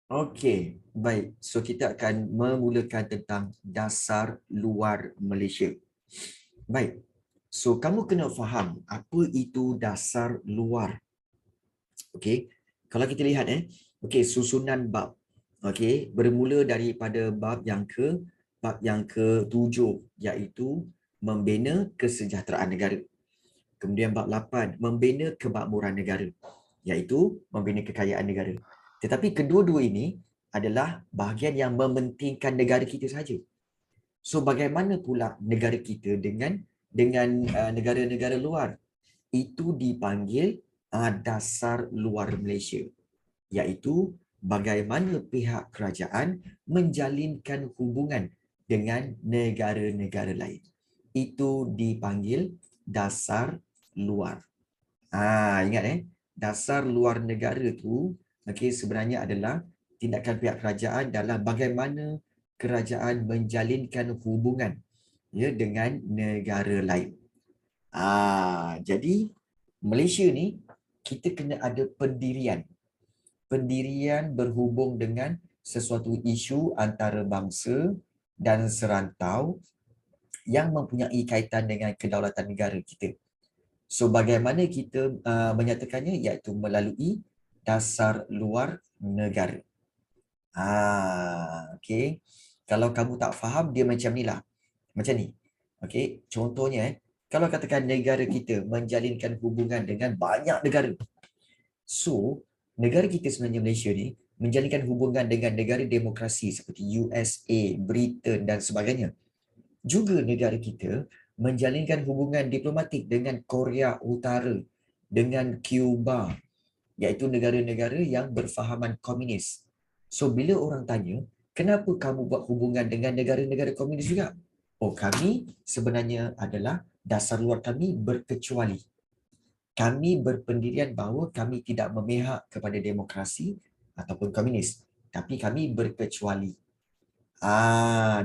Okey, baik. So kita akan memulakan tentang dasar luar Malaysia. Baik. So kamu kena faham apa itu dasar luar. Okey. Kalau kita lihat okey, susunan bab. Okey, bermula daripada bab yang ke-7 iaitu membina kesejahteraan negara. Kemudian bab 8 membina kemakmuran negara iaitu membina kekayaan negara. Tetapi kedua-dua ini adalah bahagian yang mementingkan negara kita saja. So bagaimana pula negara kita dengan negara-negara luar? Itu dipanggil dasar luar Malaysia, iaitu bagaimana pihak kerajaan menjalinkan hubungan dengan negara-negara lain. Itu dipanggil dasar luar. Ingat dasar luar negara tu sebenarnya adalah tindakan pihak kerajaan dalam bagaimana kerajaan menjalinkan hubungan dengan negara lain. Jadi Malaysia ni kita kena ada pendirian berhubung dengan sesuatu isu antarabangsa dan serantau yang mempunyai kaitan dengan kedaulatan negara kita. So bagaimana kita menyatakannya iaitu melalui dasar luar negara. Okey. Kalau kamu tak faham dia macam ni lah. Macam ni. Okey, contohnya kalau katakan negara kita menjalinkan hubungan dengan banyak negara. So, negara kita sebenarnya Malaysia ni menjalinkan hubungan dengan negara demokrasi seperti USA, Britain dan sebagainya. Juga negara kita menjalinkan hubungan diplomatik dengan Korea Utara, dengan Cuba, iaitu negara-negara yang berfahaman komunis. So bila orang tanya, kenapa kamu buat hubungan dengan negara-negara komunis juga? Oh, kami sebenarnya adalah dasar luar kami berkecuali. Kami berpendirian bahawa kami tidak memihak kepada demokrasi ataupun komunis, tapi kami berkecuali.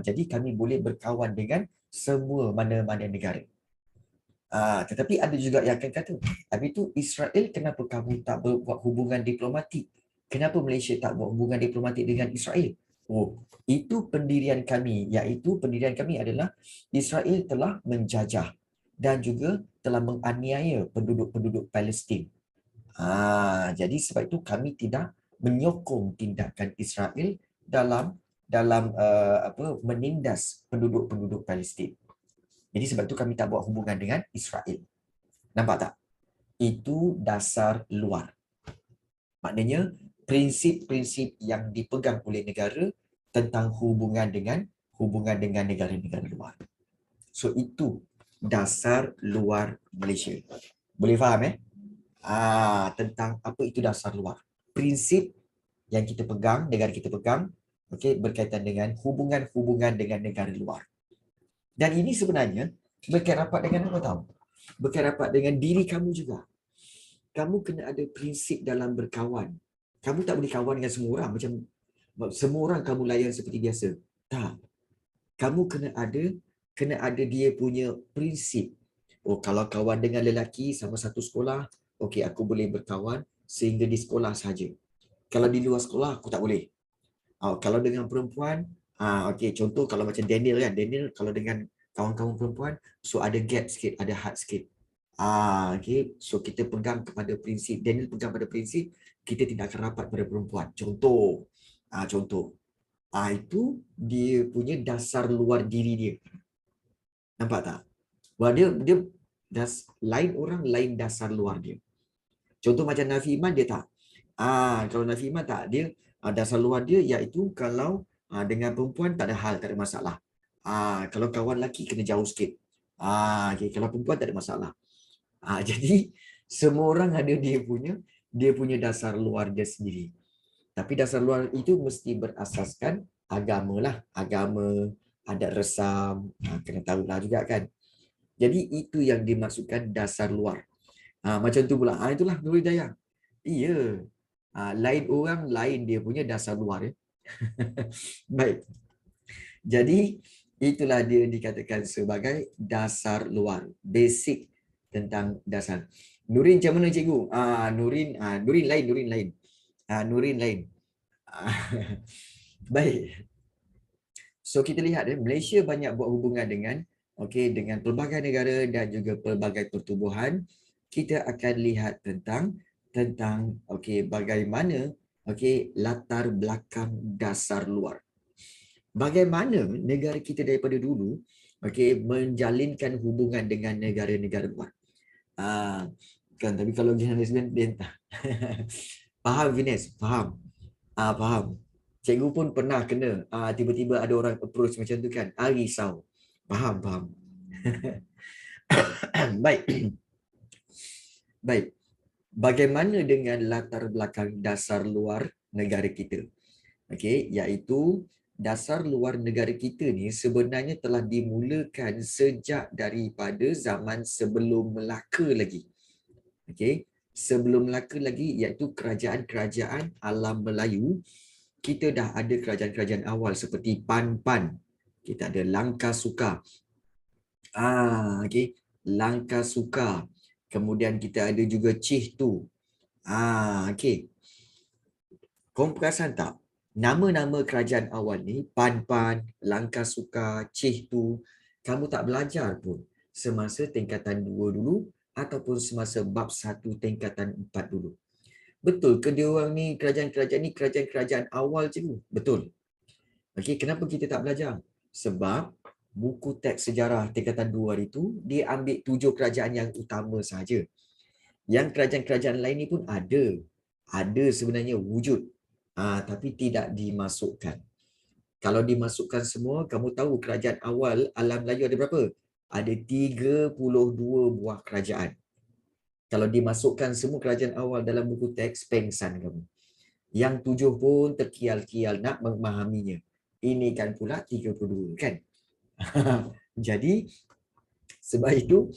Jadi kami boleh berkawan dengan semua mana-mana negara. Tetapi ada juga yang akan kata, habis itu Israel kenapa kamu tak buat hubungan diplomatik? Kenapa Malaysia tak buat hubungan diplomatik dengan Israel? Oh, itu pendirian kami, iaitu pendirian kami adalah Israel telah menjajah dan juga telah menganiaya penduduk-penduduk Palestin. Jadi sebab itu kami tidak menyokong tindakan Israel dalam menindas penduduk-penduduk Palestin. Jadi sebab itu kami tak buat hubungan dengan Israel. Nampak tak? Itu dasar luar. Maknanya prinsip-prinsip yang dipegang oleh negara tentang hubungan dengan negara-negara luar. So itu dasar luar Malaysia. Boleh faham tentang apa itu dasar luar. Prinsip yang kita pegang, negara kita pegang, berkaitan dengan hubungan-hubungan dengan negara luar. Dan ini sebenarnya berkait rapat dengan apa tahu? Berkait rapat dengan diri kamu juga. Kamu kena ada prinsip dalam berkawan. Kamu tak boleh kawan dengan semua orang macam semua orang kamu layan seperti biasa. Tak. Kamu kena ada dia punya prinsip. Oh, kalau kawan dengan lelaki sama satu sekolah, okey aku boleh berkawan sehingga di sekolah saja. Kalau di luar sekolah aku tak boleh. Kalau dengan perempuan, okey contoh kalau macam Daniel kan, Daniel kalau dengan kawan-kawan perempuan, so ada gap sikit, ada had sikit. Okey, so kita pegang kepada prinsip, Daniel pegang pada prinsip kita tidak akan rapat pada perempuan. Contoh. Itu dia punya dasar luar diri dia. Nampak tak? Wah, dia lain orang lain dasar luar dia. Contoh macam Nafi Iman dia tak. Kalau Nafi Iman tak, dia dasar luar dia iaitu kalau dengan perempuan tak ada hal, tak ada masalah. Kalau kawan lelaki kena jauh sikit. Okay. Kalau perempuan tak ada masalah. Jadi semua orang ada dia punya dasar luar dia sendiri. Tapi dasar luar itu mesti berasaskan agama lah. Agama, adat resam, kena tahulah juga kan. Jadi itu yang dimaksudkan dasar luar. Macam tu pula. Itulah Nurul Hidayah. Iya. Lain orang, lain dia punya dasar luar. Baik. Jadi itulah dia dikatakan sebagai dasar luar. Basic tentang dasar. Nurin macam mana cikgu? Nurin lain. Nurin lain. Baik. So kita lihat Malaysia banyak buat hubungan dengan dengan pelbagai negara dan juga pelbagai pertubuhan. Kita akan lihat tentang bagaimana latar belakang dasar luar. Bagaimana negara kita daripada dulu menjalinkan hubungan dengan negara-negara luar. Kan, tapi kalau Gina lesbian dia entah. Faham Vines? Faham. Faham. Cikgu pun pernah kena tiba-tiba ada orang approach macam tu kan. Risau. Faham, faham. Baik. Baik. Bagaimana dengan latar belakang dasar luar negara kita? Iaitu dasar luar negara kita ni sebenarnya telah dimulakan sejak daripada zaman sebelum Melaka lagi. Sebelum Melaka lagi, iaitu kerajaan-kerajaan alam Melayu. Kita dah ada kerajaan-kerajaan awal seperti Pan. Kita ada Langkasuka. Langkasuka. Kemudian kita ada juga Cihtu. Kau perasan tak? Nama-nama kerajaan awal ni, Pan, Langkasuka, Cihtu, kamu tak belajar pun semasa tingkatan 2 dulu ataupun semasa bab 1 tingkatan 4 dulu. Betul ke dia orang ni, kerajaan-kerajaan ni kerajaan-kerajaan awal cikgu? Betul. Kenapa kita tak belajar? Sebab buku teks sejarah tingkatan 2 itu dia ambil 7 kerajaan yang utama saja. Yang kerajaan-kerajaan lain ni pun ada sebenarnya wujud, tapi tidak dimasukkan. Kalau dimasukkan semua, kamu tahu kerajaan awal alam Melayu ada berapa? Ada 32 buah kerajaan. Kalau dimasukkan semua kerajaan awal dalam buku teks, pengsan kamu. Yang 7 pun terkial-kial nak memahaminya. Ini kan pula 32 kan? Jadi, sebab itu,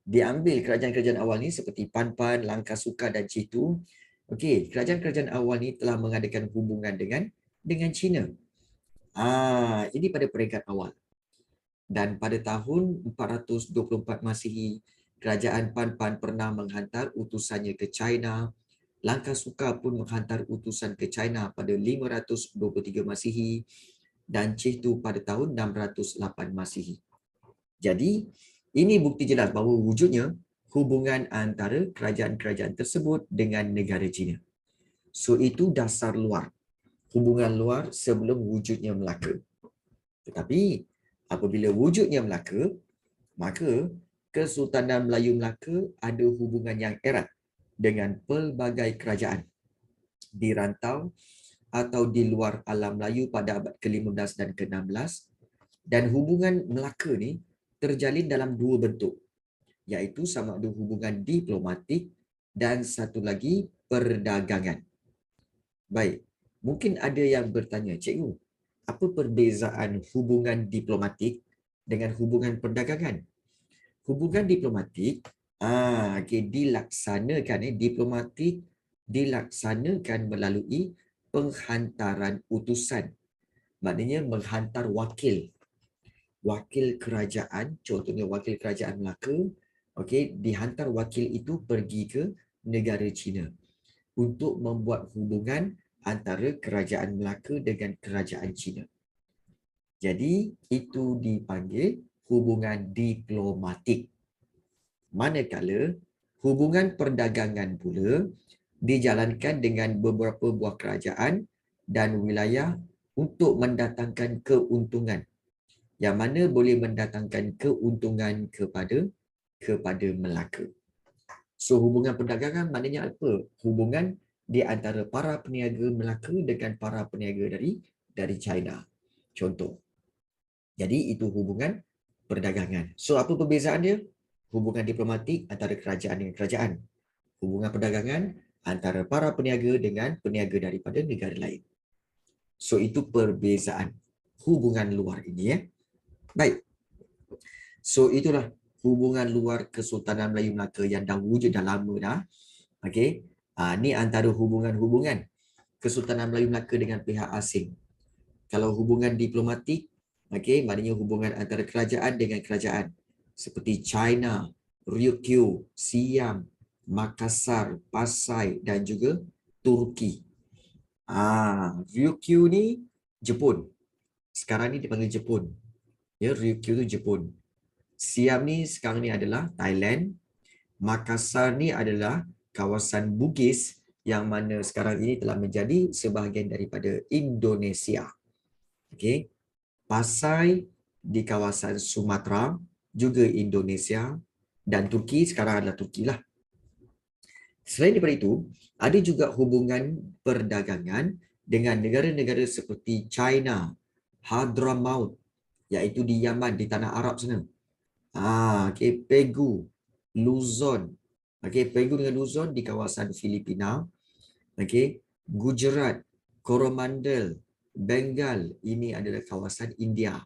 diambil kerajaan-kerajaan awal ni seperti Pan, Langkasuka dan Cihtu. Kerajaan-kerajaan awal ni telah mengadakan hubungan dengan China. Ini pada peringkat awal. Dan pada tahun 424 Masihi, kerajaan Pan pernah menghantar utusannya ke China. Langkasuka pun menghantar utusan ke China pada 523 Masihi dan Cihtu pada tahun 608 Masihi. Jadi, ini bukti jelas bahawa wujudnya hubungan antara kerajaan-kerajaan tersebut dengan negara China. So, itu dasar luar. Hubungan luar sebelum wujudnya Melaka. Tetapi, apabila wujudnya Melaka, maka Kesultanan Melayu Melaka ada hubungan yang erat dengan pelbagai kerajaan di rantau atau di luar alam Melayu pada abad ke-15 dan ke-16. Dan hubungan Melaka ni terjalin dalam 2 bentuk, iaitu sama ada hubungan diplomatik dan satu lagi perdagangan. Baik, mungkin ada yang bertanya, cikgu, apa perbezaan hubungan diplomatik dengan hubungan perdagangan? Hubungan diplomatik dilaksanakan melalui penghantaran utusan. Maknanya menghantar wakil kerajaan, contohnya wakil kerajaan Melaka, dihantar wakil itu pergi ke negara China untuk membuat hubungan antara kerajaan Melaka dengan kerajaan China. Jadi itu dipanggil hubungan diplomatik. Manakala hubungan perdagangan pula dijalankan dengan beberapa buah kerajaan dan wilayah untuk mendatangkan keuntungan, yang mana boleh mendatangkan keuntungan kepada Melaka. So hubungan perdagangan maknanya apa? Hubungan di antara para peniaga Melaka dengan para peniaga dari China. Contoh. Jadi itu hubungan perdagangan. So apa perbezaan dia? Hubungan diplomatik antara kerajaan dengan kerajaan. Hubungan perdagangan antara para peniaga dengan peniaga daripada negara lain. So itu perbezaan hubungan luar ini ya. Baik. So itulah hubungan luar Kesultanan Melayu Melaka yang dah wujud dah lama dah. Ni antara hubungan-hubungan Kesultanan Melayu Melaka dengan pihak asing. Kalau hubungan diplomatik, maknanya hubungan antara kerajaan dengan kerajaan seperti China, Ryukyu, Siam, Makassar, Pasai dan juga Turki. Ryukyu ni Jepun. Sekarang ni dipanggil Jepun. Ya, Ryukyu tu Jepun. Siam ni sekarang ni adalah Thailand. Makassar ni adalah kawasan Bugis yang mana sekarang ini telah menjadi sebahagian daripada Indonesia. Okey. Pasai di kawasan Sumatera juga Indonesia dan Turki sekarang adalah Turki lah. Selain daripada itu, ada juga hubungan perdagangan dengan negara-negara seperti China, Hadramaut, iaitu di Yaman, di tanah Arab sana. Okay, Pegu, Luzon. Okay, Pegu dengan Luzon di kawasan Filipina. Okay, Gujarat, Coromandel, Bengal, ini adalah kawasan India.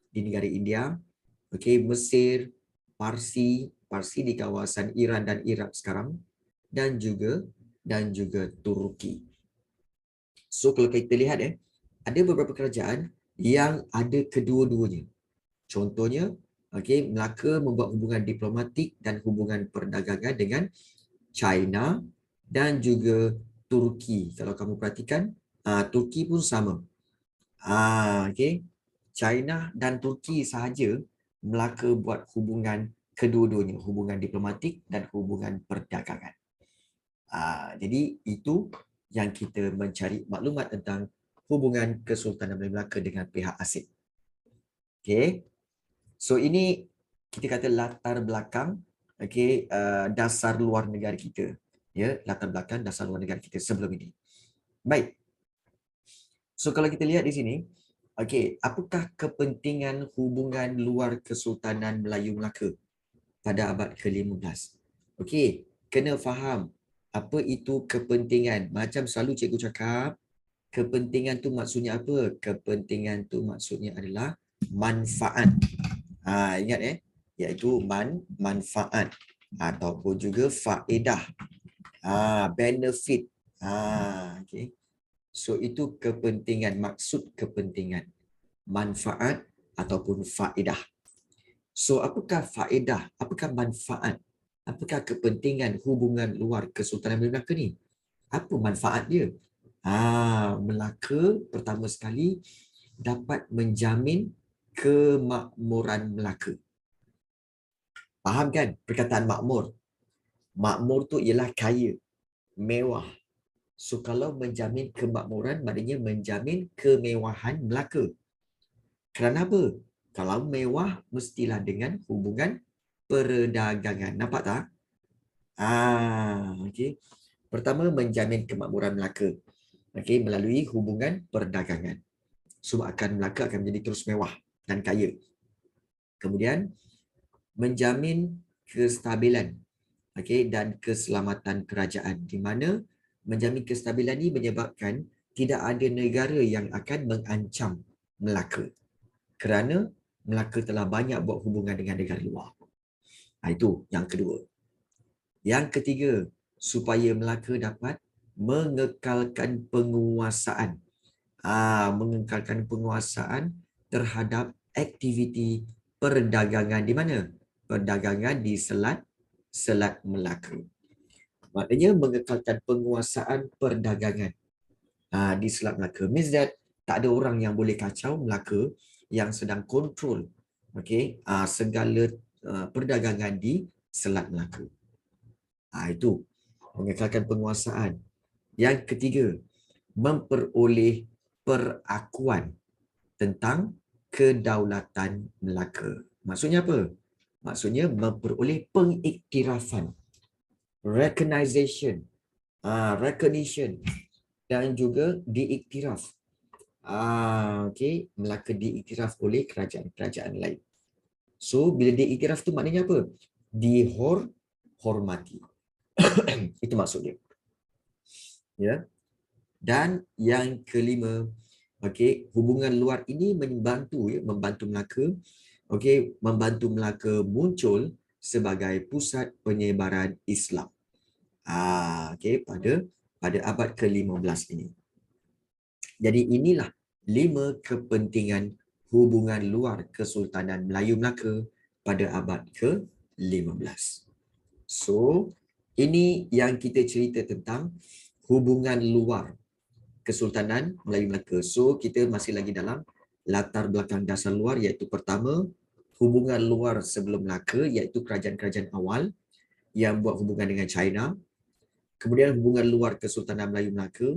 Di negara India. Okay, Mesir, Parsi di kawasan Iran dan Iraq sekarang. Dan juga Turki. So kalau kita lihat ada beberapa kerajaan yang ada kedua-duanya. Contohnya, Melaka membuat hubungan diplomatik dan hubungan perdagangan dengan China dan juga Turki. Kalau kamu perhatikan, Turki pun sama. China dan Turki sahaja Melaka buat hubungan kedua-duanya, hubungan diplomatik dan hubungan perdagangan. Jadi itu yang kita mencari maklumat tentang hubungan Kesultanan Melayu Melaka dengan pihak asing. Okey. So ini kita kata latar belakang dasar luar negara kita. Ya, latar belakang dasar luar negara kita sebelum ini. Baik. So kalau kita lihat di sini, apakah kepentingan hubungan luar Kesultanan Melayu Melaka pada abad ke-15? Kena faham apa itu kepentingan. Macam selalu cikgu cakap, kepentingan tu maksudnya apa? Kepentingan tu maksudnya adalah manfaat. Ingat iaitu manfaat ataupun juga faedah. Benefit. So itu kepentingan, maksud kepentingan. Manfaat ataupun faedah. So apakah faedah? Apakah manfaat? Apakah kepentingan hubungan luar Kesultanan Melayu Melaka ni? Apa manfaat dia? Melaka pertama sekali dapat menjamin kemakmuran Melaka. Faham kan perkataan makmur? Makmur tu ialah kaya, mewah. So kalau menjamin kemakmuran, maknanya menjamin kemewahan Melaka. Kerana apa? Kalau mewah, mestilah dengan hubungan perdagangan. Nampak tak? Pertama, menjamin kemakmuran Melaka. Melalui hubungan perdagangan. So akan Melaka akan menjadi terus mewah dan kaya. Kemudian, menjamin kestabilan dan keselamatan kerajaan. Di mana menjamin kestabilan ini menyebabkan tidak ada negara yang akan mengancam Melaka. Kerana Melaka telah banyak buat hubungan dengan negara luar. Itu yang kedua. Yang ketiga, supaya Melaka dapat mengekalkan penguasaan. Mengekalkan penguasaan terhadap aktiviti perdagangan di mana? Perdagangan di Selat Melaka. Maknanya mengekalkan penguasaan perdagangan di Selat Melaka. Means that tak ada orang yang boleh kacau Melaka yang sedang kontrol segala perdagangan di Selat Melaka. Itu mengekalkan penguasaan. Yang ketiga, memperoleh perakuan tentang kedaulatan Melaka. Maksudnya apa? Maksudnya memperoleh pengiktirafan, recognition, recognition dan juga diiktiraf. Melaka diiktiraf oleh kerajaan-kerajaan lain. So bila diiktiraf tu maknanya apa? Dihormati. Itu maksud dia. Ya. Dan yang kelima, hubungan luar ini membantu Melaka, membantu Melaka muncul sebagai pusat penyebaran Islam. Pada abad ke-15 ini. Jadi inilah 5 kepentingan hubungan luar Kesultanan Melayu Melaka pada abad ke-15. So, ini yang kita cerita tentang hubungan luar Kesultanan Melayu Melaka. So, kita masih lagi dalam latar belakang dasar luar, iaitu pertama, hubungan luar sebelum Melaka, iaitu kerajaan-kerajaan awal yang buat hubungan dengan China. Kemudian hubungan luar Kesultanan Melayu Melaka,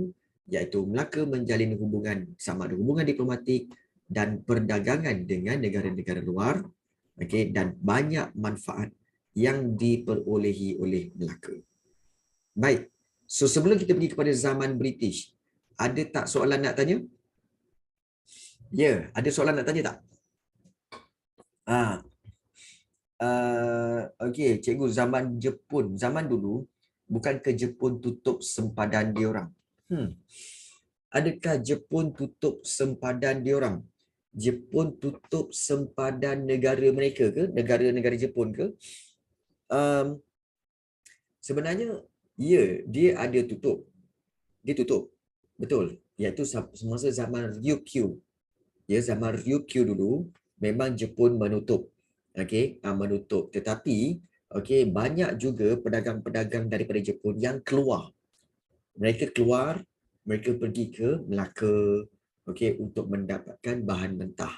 iaitu Melaka menjalin hubungan, sama ada hubungan diplomatik dan perdagangan dengan negara-negara luar, okey, dan banyak manfaat yang diperolehi oleh Melaka. Baik. So sebelum kita pergi kepada zaman British, ada tak soalan nak tanya? Ya, ada soalan nak tanya tak? Okey, cikgu, zaman Jepun, zaman dulu, bukan ke Jepun tutup sempadan diorang? Adakah Jepun tutup sempadan diorang? Jepun tutup sempadan negara mereka ke? Negara-negara Jepun ke? Sebenarnya, ya, dia ada tutup. Dia tutup. Betul. Iaitu semasa zaman Ryukyu. Ya, zaman Ryukyu dulu, memang Jepun menutup. Okey, menutup. Tetapi, okey, banyak juga pedagang-pedagang daripada Jepun yang keluar. Mereka keluar, mereka pergi ke Melaka, okey, untuk mendapatkan bahan mentah.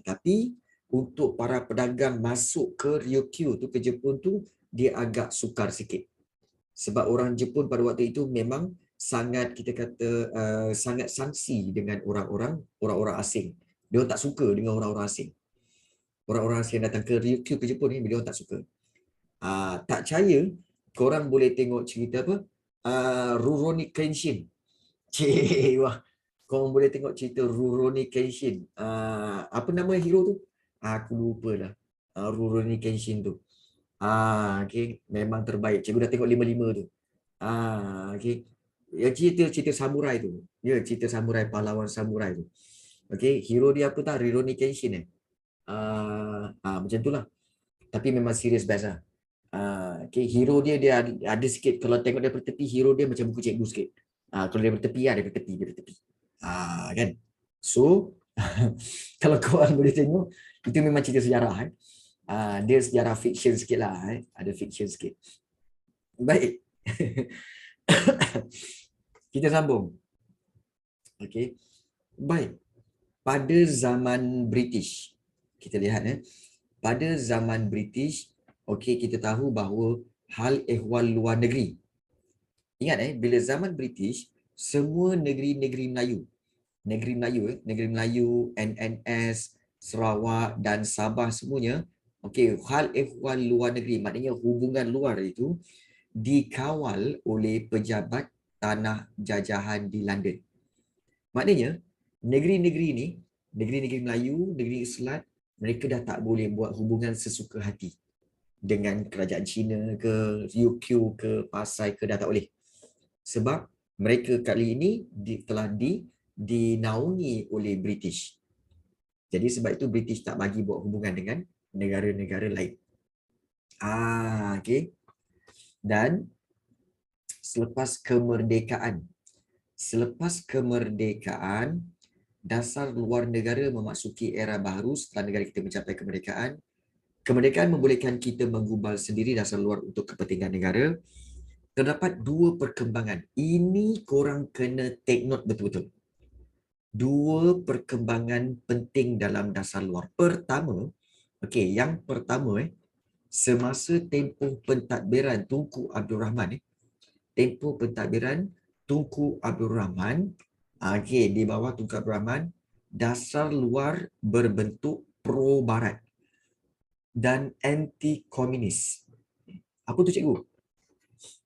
Tapi untuk para pedagang masuk ke Ryukyu tu, ke Jepun tu, dia agak sukar sikit. Sebab orang Jepun pada waktu itu memang sangat, kita kata, sangat sangsi dengan orang-orang asing. Dia tak suka dengan orang-orang asing. Orang-orang asing yang datang ke Ryukyu, ke Jepun ni, dia tak suka. Tak percaya, korang boleh tengok cerita apa? Rurouni Kenshin. Cik, wah. Korang boleh tengok cerita Rurouni Kenshin. Apa nama hero tu? Aku lupa dah. Rurouni Kenshin tu. Okay. Memang terbaik. Cikgu dah tengok 5-5 tu. Okay. Ya, cerita samurai tu. Ya, cerita samurai, pahlawan samurai tu. Okay. Hero dia apa tak? Rurouni Kenshin macam tu lah. Tapi memang serius best lah. Okay. Hero dia ada sikit. Kalau tengok daripada tepi, hero dia macam buku cikgu sikit. Kalau daripada tepi, daripada tepi. Kan? So, kalau korang boleh tengok, itu memang cerita sejarah. Dia sejarah fiction sikit lah. Ada fiction sikit. Baik. Kita sambung. Okey. Baik. Pada zaman British, kita lihat pada zaman British, okey, kita tahu bahawa hal ehwal luar negeri. Ingat bila zaman British, semua negeri-negeri Melayu, negeri Melayu, NNS, Sarawak dan Sabah semuanya, okey, hal ehwal luar negeri, maknanya hubungan luar itu dikawal oleh pejabat tanah jajahan di London. Maknanya, negeri-negeri ni, negeri-negeri Melayu, negeri Selat, mereka dah tak boleh buat hubungan sesuka hati dengan kerajaan Cina ke, UQ ke, Pasai ke, dah tak boleh. Sebab mereka kali ini telah dinaungi oleh British. Jadi sebab itu British tak bagi buat hubungan dengan negara-negara lain. Okay. Dan selepas kemerdekaan, dasar luar negara memasuki era baru setelah negara kita mencapai kemerdekaan. Kemerdekaan membolehkan kita menggubal sendiri dasar luar untuk kepentingan negara. Terdapat dua perkembangan. Ini korang kena take note betul-betul. Dua perkembangan penting dalam dasar luar. Pertama, yang pertama, semasa tempoh pentadbiran Tunku Abdul Rahman, di bawah Tunku Abdul Rahman, dasar luar berbentuk pro-barat dan anti-komunis. Apa tu cikgu?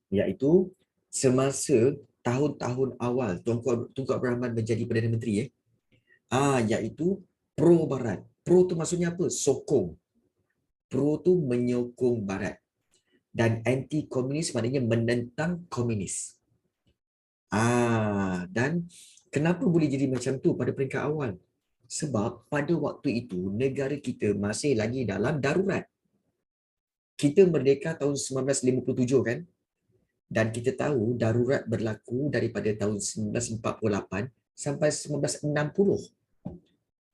Iaitu semasa tahun-tahun awal Tunku Abdul Rahman menjadi Perdana Menteri, iaitu pro-barat. Pro tu maksudnya apa? Sokong. Pro tu menyokong barat. Dan anti-komunis maknanya menentang komunis. Dan kenapa boleh jadi macam tu pada peringkat awal? Sebab pada waktu itu negara kita masih lagi dalam darurat. Kita merdeka tahun 1957 kan? Dan kita tahu darurat berlaku daripada tahun 1948 sampai 1960.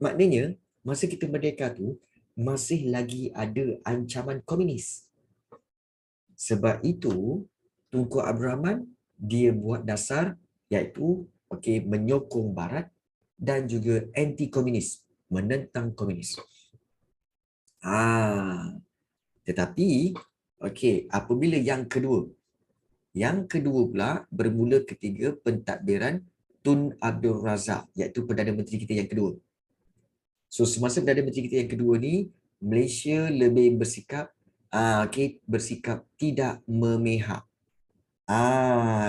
Maknanya masa kita merdeka tu masih lagi ada ancaman komunis. Sebab itu Tunku Abdul Rahman dia buat dasar iaitu menyokong Barat dan juga anti-komunis, menentang komunis. Tetapi apabila yang kedua pula bermula ketika pentadbiran Tun Abdul Razak, iaitu Perdana Menteri kita yang kedua. So semasa Perdana Menteri kita yang kedua ni, Malaysia lebih bersikap tidak memihak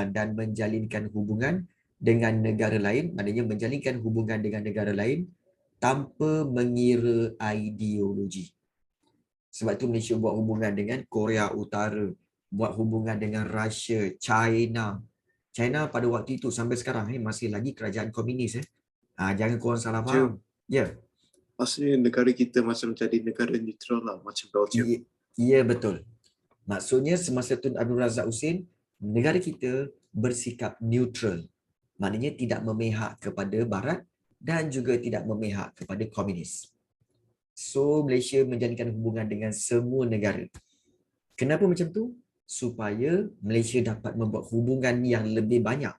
dan menjalinkan hubungan dengan negara lain, maknanya menjalinkan hubungan dengan negara lain tanpa mengira ideologi. Sebab tu Malaysia buat hubungan dengan Korea Utara, buat hubungan dengan Russia, China. China pada waktu itu sampai sekarang masih lagi kerajaan komunis. Jangan korang salah faham. Ya. Maksudnya negara kita macam jadi negara neutral lah, macam Belgium. Ya, betul. Maksudnya semasa Tun Abdul Razak Husin, negara kita bersikap neutral. Maknanya tidak memihak kepada Barat dan juga tidak memihak kepada komunis. So, Malaysia menjalinkan hubungan dengan semua negara. Kenapa macam tu? Supaya Malaysia dapat membuat hubungan yang lebih banyak.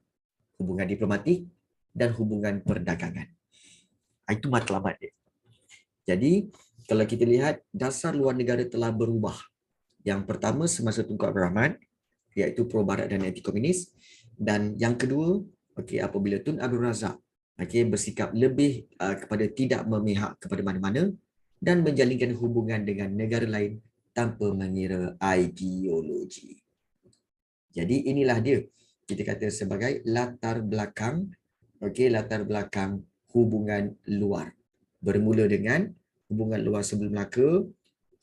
Hubungan diplomatik dan hubungan perdagangan. Itu matlamat dia. Jadi, kalau kita lihat, dasar luar negara telah berubah. Yang pertama, semasa Tunku Abdul Rahman, iaitu pro-Barat dan anti-komunis. Dan yang kedua, apabila Tun Abdul Razak bersikap lebih kepada tidak memihak kepada mana-mana dan menjalinkan hubungan dengan negara lain tanpa mengira ideologi. Jadi inilah dia kita kata sebagai latar belakang hubungan luar. Bermula dengan hubungan luar sebelum Melaka,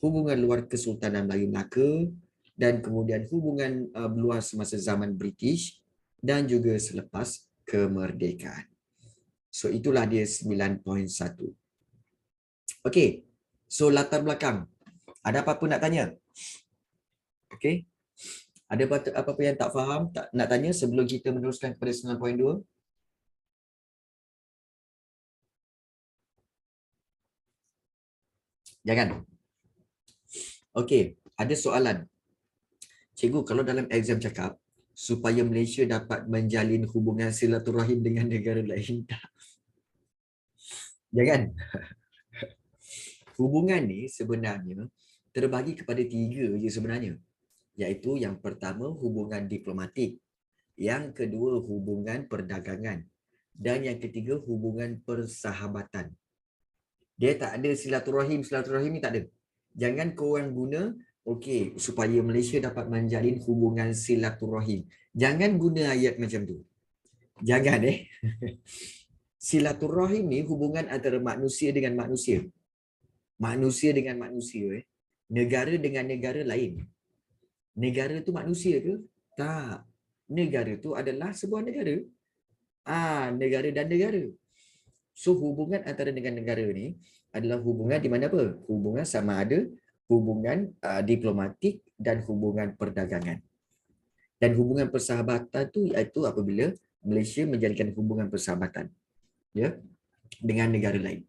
hubungan luar Kesultanan Melayu Melaka, dan kemudian hubungan luar semasa zaman British dan juga selepas kemerdekaan. So itulah dia 9.1. Okey. So latar belakang. Ada apa-apa nak tanya? Okey. Ada apa-apa yang tak faham, tak nak tanya sebelum kita meneruskan kepada 9.2? Jangan. Okey, ada soalan. Cikgu, kalau dalam exam cakap supaya Malaysia dapat menjalin hubungan silaturahim dengan negara lain, tak? Jangan. Hubungan ni sebenarnya terbagi kepada 3 je sebenarnya. Iaitu yang pertama hubungan diplomatik, yang kedua hubungan perdagangan, dan yang ketiga hubungan persahabatan. Dia tak ada silaturahim ni tak ada. Jangan korang guna supaya Malaysia dapat menjalin hubungan silaturahim. Jangan guna ayat macam tu. Jangan Silaturahim ni hubungan antara manusia dengan manusia. Manusia dengan manusia. Negara dengan negara lain. Negara tu manusia ke? Tak. Negara tu adalah sebuah negara. Negara dan negara. So hubungan antara negara-negara ni adalah hubungan di mana apa? Hubungan sama ada hubungan diplomatik dan hubungan perdagangan. Dan hubungan persahabatan tu iaitu apabila Malaysia menjalinkan hubungan persahabatan dengan negara lain.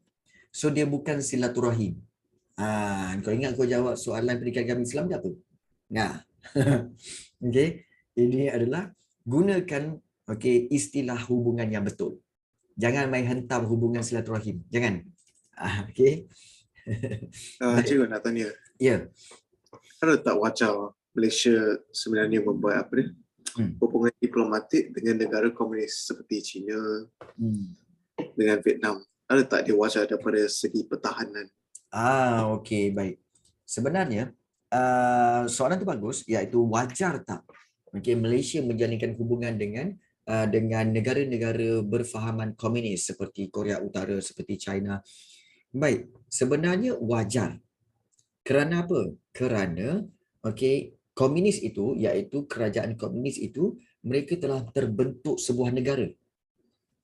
So dia bukan silaturahim. Kau ingat kau jawab soalan pendidikan agama Islam ke apa? Nah. Okey, ini adalah gunakan istilah hubungan yang betul. Jangan main hentam hubungan silaturahim. Jangan. Okey. Cikgu nak tanya. Ya. Ada tak wajar Malaysia sebenarnya membuat hubungan diplomatik dengan negara komunis seperti China, dengan Vietnam? Ada tak dia wajar daripada segi pertahanan? Okey, baik. Sebenarnya soalan tu bagus, iaitu wajar tak Malaysia menjalinkan hubungan dengan negara-negara berfahaman komunis seperti Korea Utara, seperti China. Baik, sebenarnya wajar. Kerana apa? Kerana komunis itu, iaitu kerajaan komunis itu, mereka telah terbentuk sebuah negara.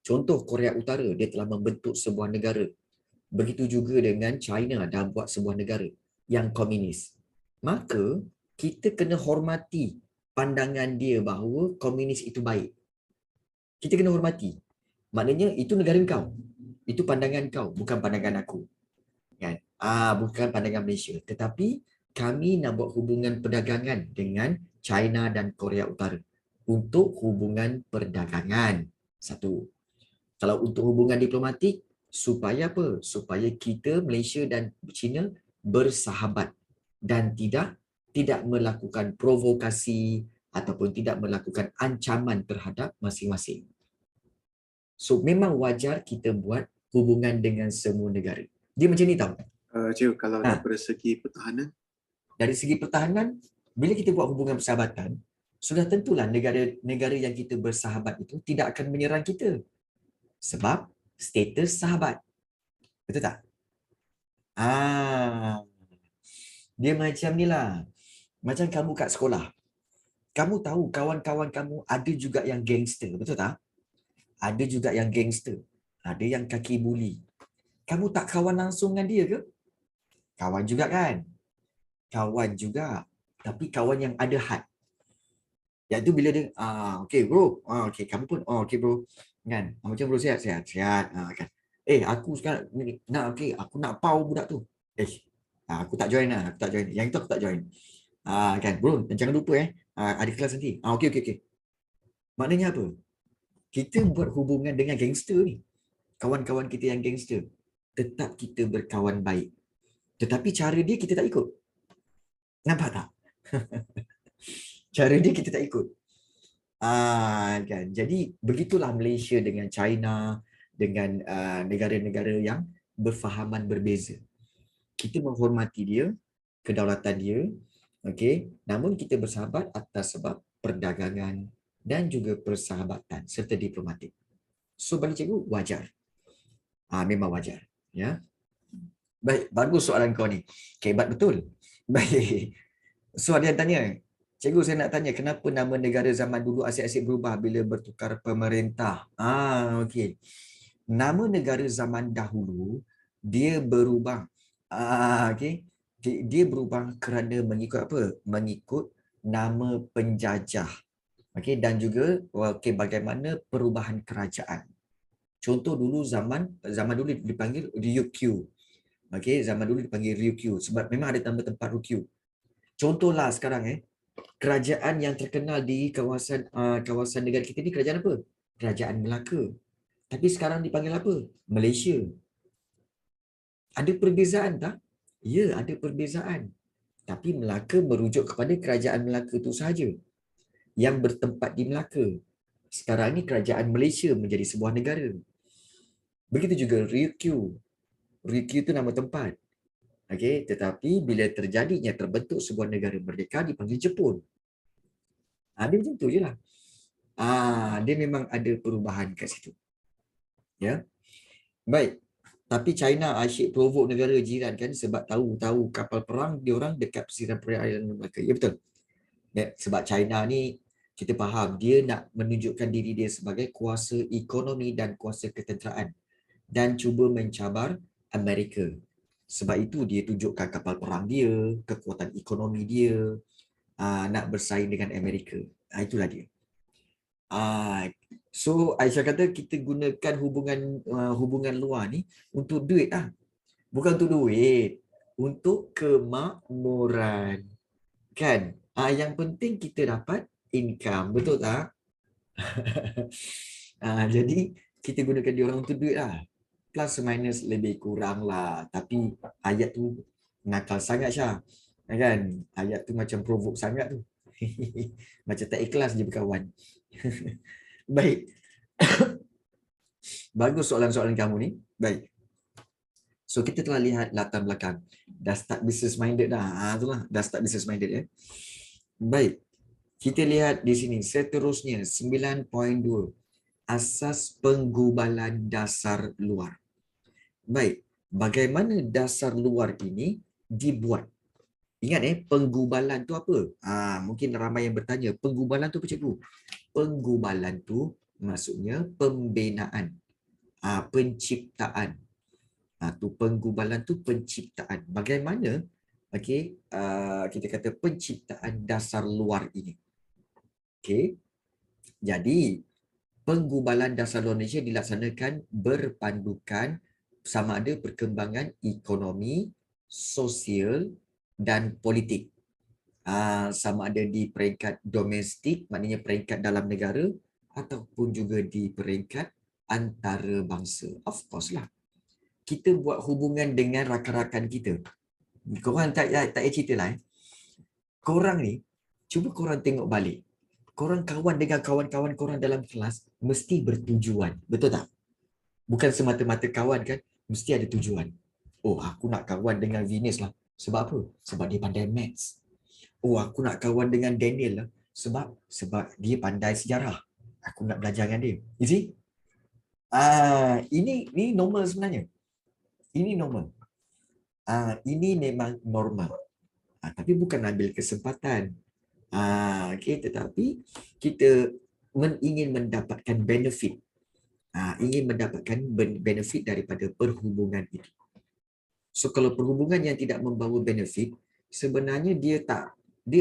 Contoh Korea Utara, dia telah membentuk sebuah negara. Begitu juga dengan China dah buat sebuah negara yang komunis. Maka kita kena hormati pandangan dia bahawa komunis itu baik. Kita kena hormati. Maknanya itu negara kau. Itu pandangan kau, bukan pandangan aku. Kan? Bukan pandangan Malaysia. Tetapi kami nak buat hubungan perdagangan dengan China dan Korea Utara untuk hubungan perdagangan. Satu. Kalau untuk hubungan diplomatik, supaya apa? Supaya kita, Malaysia dan China bersahabat dan tidak melakukan provokasi ataupun tidak melakukan ancaman terhadap masing-masing. So memang wajar kita buat hubungan dengan semua negara. Dia macam ni tau. Cikgu, kalau Ha. daripada segi pertahanan, Dari segi pertahanan, bila kita buat hubungan persahabatan, sudah tentulah negara-negara yang kita bersahabat itu tidak akan menyerang kita. Sebab status sahabat. Betul tak? Dia macam ni lah. Macam kamu kat sekolah. Kamu tahu kawan-kawan kamu ada juga yang gangster. Betul tak? Ada juga yang gangster. Ada yang kaki buli. Kamu tak kawan langsung dengan dia ke? Kawan juga kan? Kawan juga. Tapi kawan yang ada had. Iaitu bila dia, okay bro, okay kamu pun, okay bro. Kan? Macam bro sihat. Kan? Aku sekarang, okay, aku nak pau budak tu. Aku tak join lah, aku tak join. Yang itu aku tak join. Kan, bro, jangan lupa ada kelas nanti. Okay. Maknanya apa? Kita buat hubungan dengan gangster ni. Kawan-kawan kita yang gangster. Tetap kita berkawan baik. Tetapi cara dia kita tak ikut. Nampak tak? Cara dia kita tak ikut. Kan. Jadi begitulah Malaysia dengan China, dengan negara-negara yang berfahaman berbeza. Kita menghormati dia, kedaulatan dia, okey. Namun kita bersahabat atas sebab perdagangan dan juga persahabatan serta diplomatik. So bagi cikgu wajar. Memang wajar, ya. Baik, bagus soalan kau ni. Hebat betul. Baik. So ada yang tanya, cikgu saya nak tanya kenapa nama negara zaman dulu asyik-asyik berubah bila bertukar pemerintah? Okey. Nama negara zaman dahulu dia berubah. Okey. Dia berubah kerana mengikut apa? Mengikut nama penjajah. Okey, dan juga bagaimana perubahan kerajaan. Contoh dulu zaman dulu dipanggil Ryukyu. Okey, zaman dulu dipanggil Ryukyu sebab memang ada nama tempat Ryukyu. Contohlah sekarang kerajaan yang terkenal di kawasan negara kita ni kerajaan apa? Kerajaan Melaka. Tapi sekarang dipanggil apa? Malaysia. Ada perbezaan tak? Ya, ada perbezaan. Tapi Melaka merujuk kepada kerajaan Melaka itu sahaja yang bertempat di Melaka. Sekarang ni kerajaan Malaysia menjadi sebuah negara. Begitu juga Ryukyu. Ryukyu itu nama tempat. Okey, tetapi bila terbentuk sebuah negara merdeka dipanggil Jepun. Dia macam tu je lah. Dia memang ada perubahan kat situ. Ya. Baik. Tapi China asyik provok negara jiran kan sebab tahu kapal perang dia orang dekat pesisir perairan Melaka. Ya betul. Ya, sebab China ni kita faham dia nak menunjukkan diri dia sebagai kuasa ekonomi dan kuasa ketenteraan dan cuba mencabar Amerika. Sebab itu dia tunjukkan kapal perang dia, kekuatan ekonomi dia, nak bersaing dengan Amerika. Itulah dia. So Aisyah kata kita gunakan hubungan luar ni untuk duit lah. Bukan untuk duit, untuk kemakmuran. Kan? Yang penting kita dapat income, betul tak? Jadi kita gunakan dia orang untuk duit lah. Plus minus lebih kurang lah. Tapi ayat tu nakal sangat Syah. Kan? Ayat tu macam provoke sangat tu. Macam tak ikhlas je berkawan. Baik. Bagus soalan-soalan kamu ni. Baik. So kita telah lihat latar belakang. Dah start business minded dah. Itulah. Dah start business minded ya. Baik. Kita lihat di sini. Seterusnya 9.2. Asas penggubalan dasar luar. Baik. Bagaimana dasar luar ini dibuat? Ingat penggubalan tu apa? Mungkin ramai yang bertanya, penggubalan tu apa cikgu? Penggubalan tu maksudnya pembinaan, penciptaan. Penggubalan tu penciptaan. Bagaimana kita kata penciptaan dasar luar ini? Okey. Jadi penggubalan dasar luar Malaysia dilaksanakan berpandukan sama ada perkembangan ekonomi, sosial dan politik. Sama ada di peringkat domestik, maknanya peringkat dalam negara ataupun juga di peringkat antarabangsa. Of course lah. Kita buat hubungan dengan rakan-rakan kita. Korang tak payah cerita lah. Korang ni, cuba korang tengok balik. Korang kawan dengan kawan-kawan korang dalam kelas mesti bertujuan. Betul tak? Bukan semata-mata kawan kan, mesti ada tujuan. Oh, aku nak kawan dengan Venus lah. Sebab apa? Sebab dia pandai maths. Oh, aku nak kawan dengan Daniel lah. Sebab dia pandai sejarah. Aku nak belajar dengan dia. You see? Ini normal sebenarnya. Ini normal. Ini memang normal. Tapi bukan ambil kesempatan. Okay, tetapi kita ingin mendapatkan benefit. Ingin mendapatkan benefit daripada perhubungan itu. So kalau perhubungan yang tidak membawa benefit, sebenarnya dia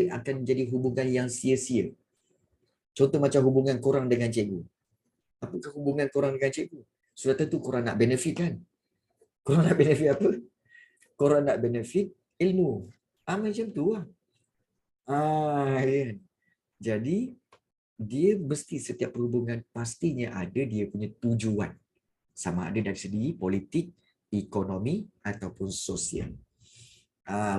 akan jadi hubungan yang sia-sia. Contoh macam hubungan korang dengan cikgu. Apakah hubungan korang dengan cikgu? Sudah tentu korang nak benefit kan? Korang nak benefit apa? Korang nak benefit ilmu. Macam tu lah. Kan? Jadi, dia mesti setiap perhubungan pastinya ada dia punya tujuan. Sama ada dari segi politik, ekonomi ataupun sosial.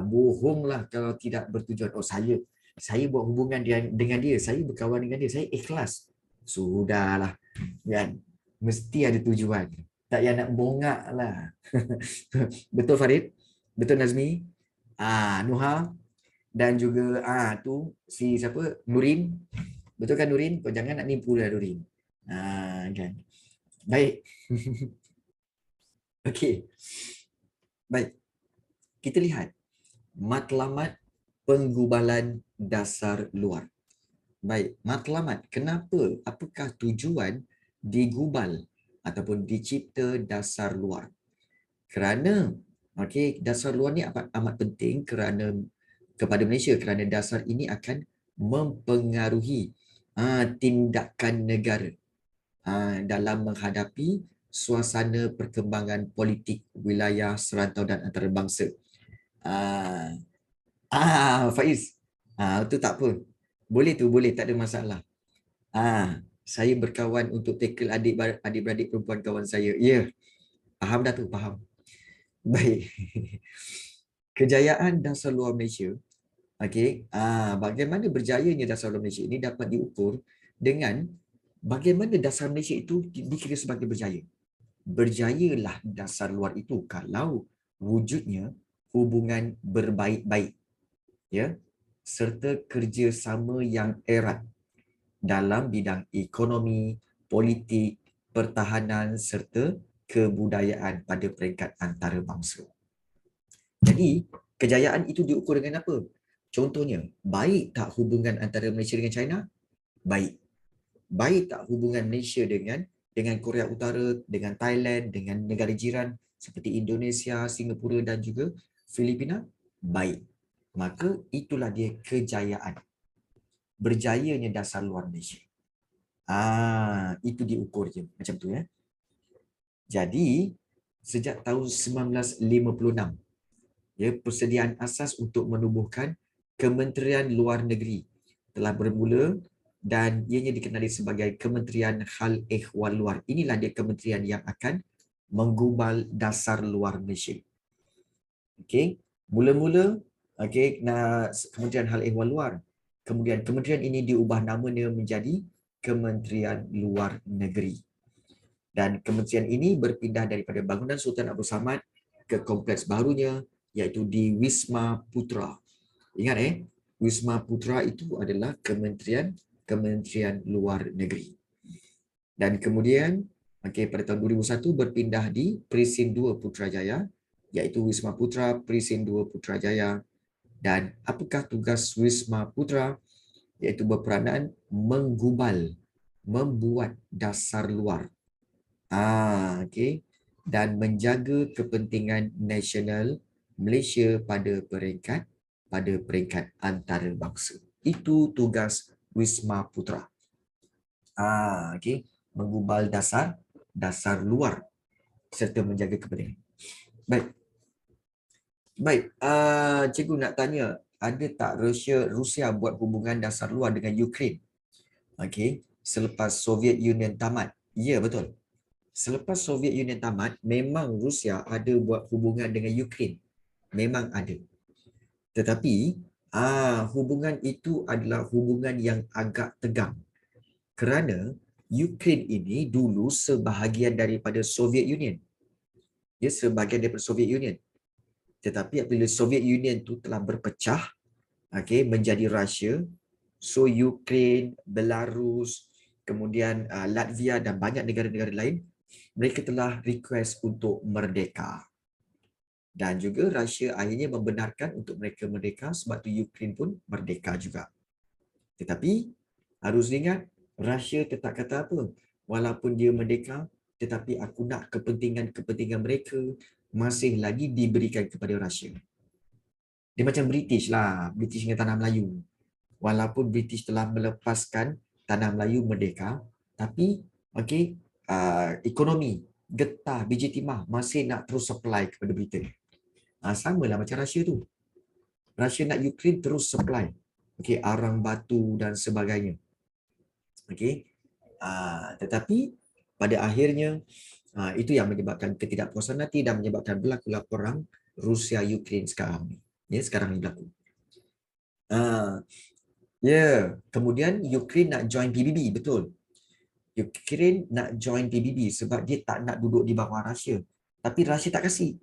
Bohonglah kalau tidak bertujuan. Oh, saya buat hubungan dengan dia, saya berkawan dengan dia, saya ikhlas. Sudahlah. Kan? Mesti ada tujuan. Tak payah nak bongak lah. Betul Farid? Betul Nazmi? Nuha? Dan juga tu si siapa? Nurin. Betul kan Nurin? Kau jangan nak nipu lah Nurin. Kan. Baik. Okey. Baik. Kita lihat matlamat penggubalan dasar luar. Baik, matlamat. Kenapa? Apakah tujuan digubal ataupun dicipta dasar luar? Kerana dasar luar ni amat penting kepada Malaysia kerana dasar ini akan mempengaruhi tindakan negara dalam menghadapi suasana perkembangan politik wilayah serantau dan antarabangsa. Faiz. Itu tak apa. Boleh, tak ada masalah. Saya berkawan untuk tackle adik-beradik perempuan kawan saya. Ya. Faham dah tu, faham. Baik. Kejayaan dasar luar Malaysia. Bagaimana berjayanya dasar luar Malaysia ini dapat diukur dengan bagaimana dasar Malaysia itu dikira sebagai berjaya. Berjayalah dasar luar itu kalau wujudnya hubungan berbaik-baik, ya, serta kerjasama yang erat dalam bidang ekonomi, politik, pertahanan serta kebudayaan pada peringkat antarabangsa. Jadi, kejayaan itu diukur dengan apa? Contohnya, baik tak hubungan antara Malaysia dengan China? Baik. Baik tak hubungan Malaysia dengan Korea Utara, dengan Thailand, dengan negara jiran seperti Indonesia, Singapura dan juga Filipina? Baik. Maka itulah dia kejayaan. Berjayanya dasar luar Malaysia. Itu diukur je. Macam tu ya. Jadi, sejak tahun 1956, ya, persediaan asas untuk menubuhkan Kementerian Luar Negeri telah bermula dan ianya dikenali sebagai Kementerian Hal Ehwal Luar. Inilah dia kementerian yang akan menggubal dasar luar Malaysia. Mula-mula Kementerian Hal Ehwal Luar. Kemudian kementerian ini diubah namanya menjadi Kementerian Luar Negeri. Dan kementerian ini berpindah daripada bangunan Sultan Abdul Samad ke kompleks barunya iaitu di Wisma Putra. Ingat Wisma Putra itu adalah Kementerian Luar Negeri. Dan kemudian pada tahun 2001 berpindah di Presin 2 Putrajaya iaitu Wisma Putra Presin 2 Putrajaya. Dan apakah tugas Wisma Putra? Iaitu berperanan membuat dasar luar. Dan menjaga kepentingan nasional Malaysia pada peringkat antarabangsa. Itu tugas Wisma Putra. Menggubal dasar luar serta menjaga kepentingan. Baik. Cikgu nak tanya, ada tak Rusia buat hubungan dasar luar dengan Ukraine? selepas Soviet Union tamat. Ya, betul. Selepas Soviet Union tamat, memang Rusia ada buat hubungan dengan Ukraine. Memang ada. Tetapi hubungan itu adalah hubungan yang agak tegang. Kerana Ukraine ini dulu sebahagian daripada Soviet Union. Dia sebahagian daripada Soviet Union. Tetapi apabila Soviet Union itu telah berpecah, menjadi Russia, so Ukraine, Belarus, kemudian Latvia dan banyak negara-negara lain, mereka telah request untuk merdeka. Dan juga Russia akhirnya membenarkan untuk mereka merdeka, sebab tu Ukraine pun merdeka juga. Tetapi harus ingat, Russia tetap kata apa? Walaupun dia merdeka, tetapi aku nak kepentingan-kepentingan mereka masih lagi diberikan kepada Russia. Dia macam British lah, British dengan tanah Melayu. Walaupun British telah melepaskan tanah Melayu merdeka, tapi ekonomi, getah, biji timah masih nak terus supply kepada Britain. Sama lah macam Russia tu. Russia nak Ukraine terus supply. Arang batu dan sebagainya. Tetapi pada akhirnya itu yang menyebabkan ketidakpuasan hati dan menyebabkan berlakulah perang Rusia-Ukraine sekarang ni. Sekarang ni berlaku. Kemudian Ukraine nak join PBB, betul. Ukraine nak join PBB sebab dia tak nak duduk di bawah Russia. Tapi Russia tak kasih.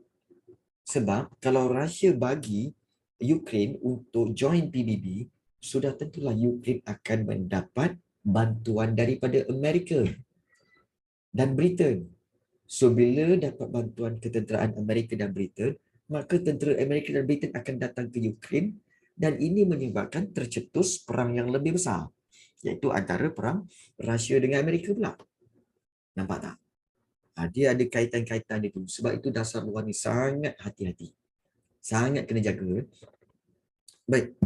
Sebab kalau Russia bagi Ukraine untuk join PBB, sudah tentulah Ukraine akan mendapat bantuan daripada Amerika dan Britain. So bila dapat bantuan ketenteraan Amerika dan Britain, maka tentera Amerika dan Britain akan datang ke Ukraine dan ini menyebabkan tercetus perang yang lebih besar, iaitu antara perang Russia dengan Amerika pula. Nampak tak? Dia ada kaitan-kaitan itu. Sebab itu dasar luar ni sangat hati-hati. Sangat kena jaga. Baik.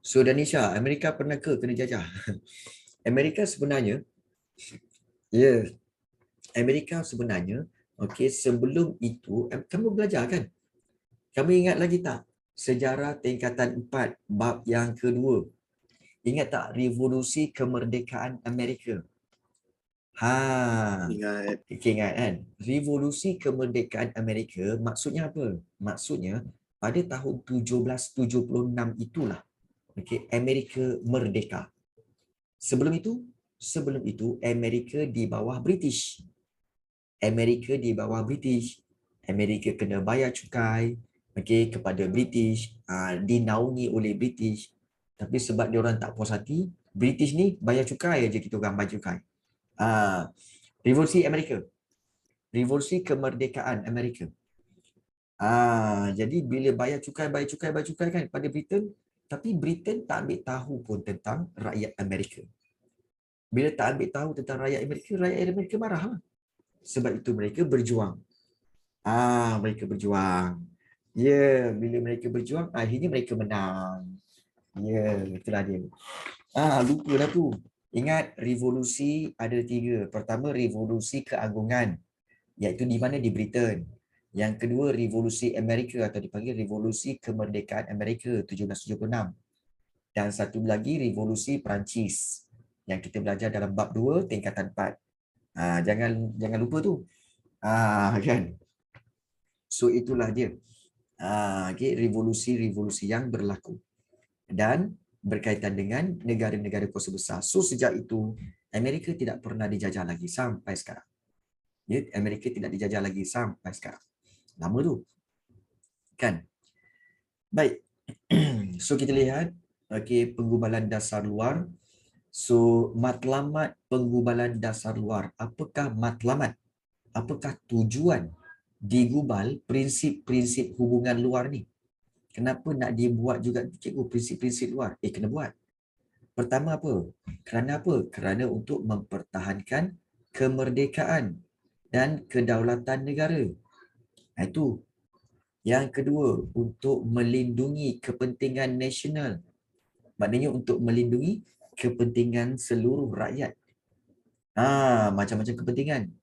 So Danisha, Amerika pernah ke kena jajah? Amerika sebenarnya, Amerika sebenarnya, sebelum itu, kamu belajar kan? Kamu ingat lagi tak? Sejarah tingkatan 4, bab yang kedua. Ingat tak revolusi kemerdekaan Amerika? Ingat. Ingat kan? Revolusi kemerdekaan Amerika maksudnya apa? Maksudnya pada tahun 1776 itulah Amerika merdeka. Sebelum itu Amerika di bawah British. Amerika kena bayar cukai kepada British, dinaungi oleh British. Tapi sebab dia orang tak puas hati, British ni bayar cukai aja, kita orang bayar cukai. Revolusi Amerika. Revolusi kemerdekaan Amerika. Jadi bila bayar cukai kan pada Britain, tapi Britain tak ambil tahu pun tentang rakyat Amerika. Bila tak ambil tahu tentang rakyat Amerika marah lah. Sebab itu mereka berjuang. Mereka berjuang. Bila mereka berjuang, akhirnya mereka menang. Itulah dia. Lupa dah tu. Ingat, revolusi ada 3. Pertama, revolusi keagungan, iaitu di mana? Di Britain. Yang kedua, revolusi Amerika atau dipanggil revolusi kemerdekaan Amerika 1776. Dan satu lagi, revolusi Perancis yang kita belajar dalam bab 2 tingkatan 4. Jangan lupa tu. Kan? So itulah dia. Revolusi-revolusi yang berlaku dan berkaitan dengan negara-negara kuasa besar. So sejak itu Amerika tidak pernah dijajah lagi sampai sekarang. Amerika tidak dijajah lagi sampai sekarang. Lama tu. Kan? Baik. So kita lihat penggubalan dasar luar. So matlamat penggubalan dasar luar. Apakah matlamat? Apakah tujuan digubal prinsip-prinsip hubungan luar ni? Kenapa nak dibuat juga cikgu prinsip-prinsip luar? Kena buat. Pertama apa? Kerana apa? Kerana untuk mempertahankan kemerdekaan dan kedaulatan negara. Itu. Yang kedua, untuk melindungi kepentingan nasional. Maknanya untuk melindungi kepentingan seluruh rakyat. Macam-macam kepentingan.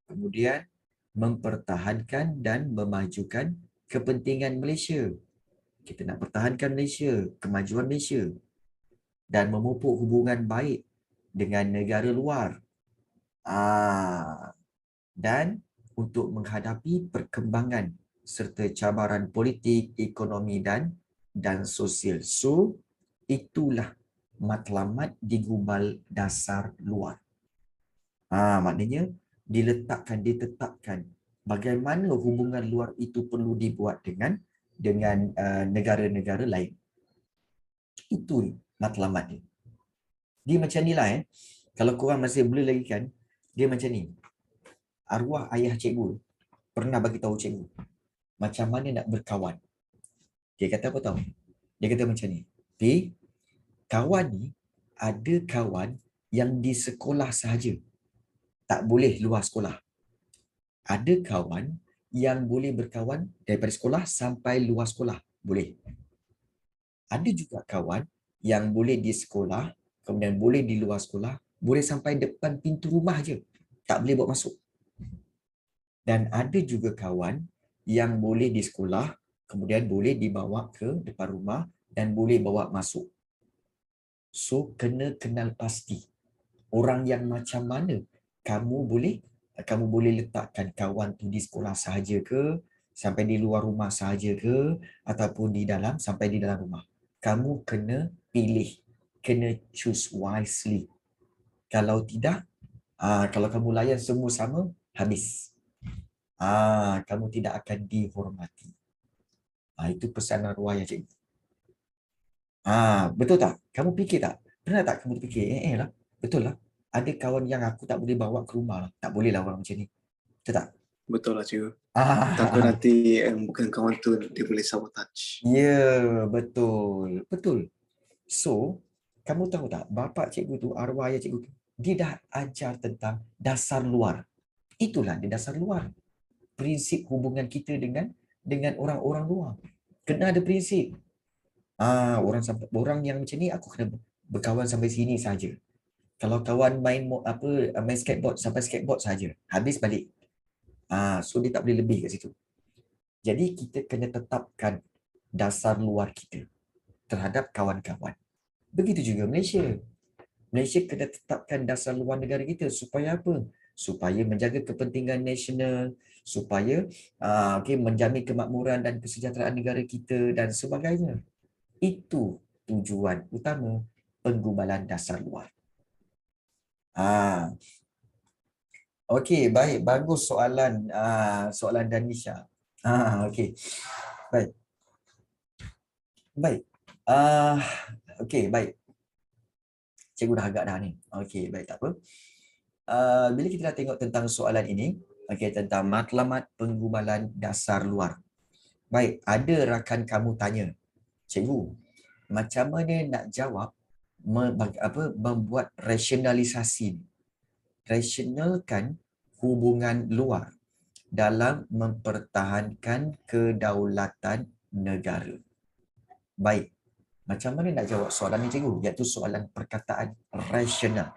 Kemudian, mempertahankan dan memajukan kepentingan Malaysia. Kita nak pertahankan Malaysia, kemajuan Malaysia. Dan memupuk hubungan baik dengan negara luar. Dan untuk menghadapi perkembangan serta cabaran politik, ekonomi dan sosial. So, itulah matlamat digubal dasar luar. Maknanya ditetapkan bagaimana hubungan luar itu perlu dibuat dengan negara-negara lain. Itu matlamat dia. Dia macam ni lah Kalau korang masih boleh lagi kan, dia macam ni. Arwah ayah cikgu pernah bagi tahu cikgu macam mana nak berkawan. Dia kata apa tahu? Dia kata macam ni. Kawan ni ada kawan yang di sekolah sahaja. Tak boleh luar sekolah. Ada kawan yang boleh berkawan daripada sekolah sampai luar sekolah. Boleh. Ada juga kawan yang boleh di sekolah, kemudian boleh di luar sekolah, boleh sampai depan pintu rumah je. Tak boleh bawa masuk. Dan ada juga kawan yang boleh di sekolah, kemudian boleh dibawa ke depan rumah dan boleh bawa masuk. So, kena kenal pasti. Orang yang macam mana kamu boleh letakkan kawan tu di sekolah sahaja ke, sampai di luar rumah sahaja ke, ataupun sampai di dalam rumah. Kamu kena pilih, kena choose wisely. Kalau tidak, kalau kamu layan semua sama, habis. Kamu tidak akan dihormati. Itu pesan arwah ya cikgu. Betul tak? Kamu fikir tak? Pernah tak kamu fikir, lah, betul lah. Ada kawan yang aku tak boleh bawa ke rumah lah. Tak boleh lah orang macam ni. Betul tak? Betul lah cikgu. Takut nanti bukan kawan tu dia boleh sabotage. Ya, betul. Betul. So, kamu tahu tak, bapa cikgu tu, arwah ayah cikgu tu, dia dah ajar tentang dasar luar. Itulah dia dasar luar. Prinsip hubungan kita dengan orang-orang luar. Kena ada prinsip. Orang yang macam ni aku kena berkawan sampai sini saja. Kalau kawan main skateboard sampai skateboard saja, habis balik. So dia tak boleh lebih kat situ. Jadi kita kena tetapkan dasar luar kita terhadap kawan-kawan. Begitu juga Malaysia. Malaysia kena tetapkan dasar luar negara kita supaya apa? Supaya menjaga kepentingan nasional, supaya menjamin kemakmuran dan kesejahteraan negara kita dan sebagainya. Itu tujuan utama penggubalan dasar luar. Okey, baik, bagus soalan Danisha. Okey. Baik. Baik. Okey, baik. Cikgu dah agak dah ni. Okey, baik, tak apa. Bila kita dah tengok tentang soalan ini, okey, tentang matlamat penggubalan dasar luar. Baik, ada rakan kamu tanya, cikgu, macam mana nak jawab membuat rasionalisasi, rasionalkan hubungan luar dalam mempertahankan kedaulatan negara. Baik, macam mana nak jawab soalan ni cikgu? Iaitu soalan perkataan rasional.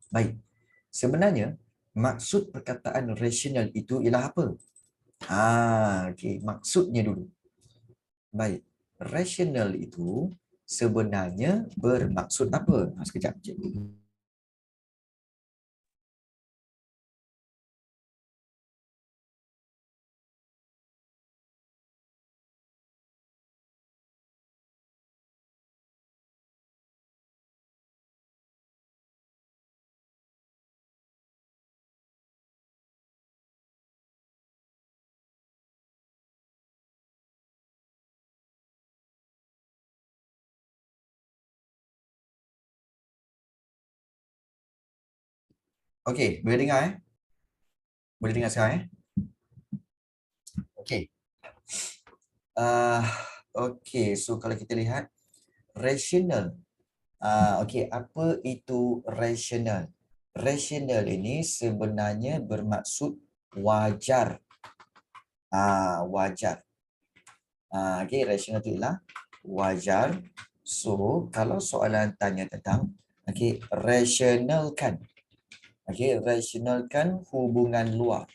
Baik, sebenarnya maksud perkataan rasional itu ialah apa? Okey, maksudnya dulu. Baik, rasional itu sebenarnya bermaksud apa? Sekejap cikgu. Okey, boleh dengar Boleh dengar sekarang Okey. Okey, so kalau kita lihat rasional. Okey, apa itu rasional? Rasional ini sebenarnya bermaksud wajar. Wajar. Okey, rasional itu ialah wajar. So, kalau soalan tanya tentang rasionalkan. Rasionalkan hubungan luar.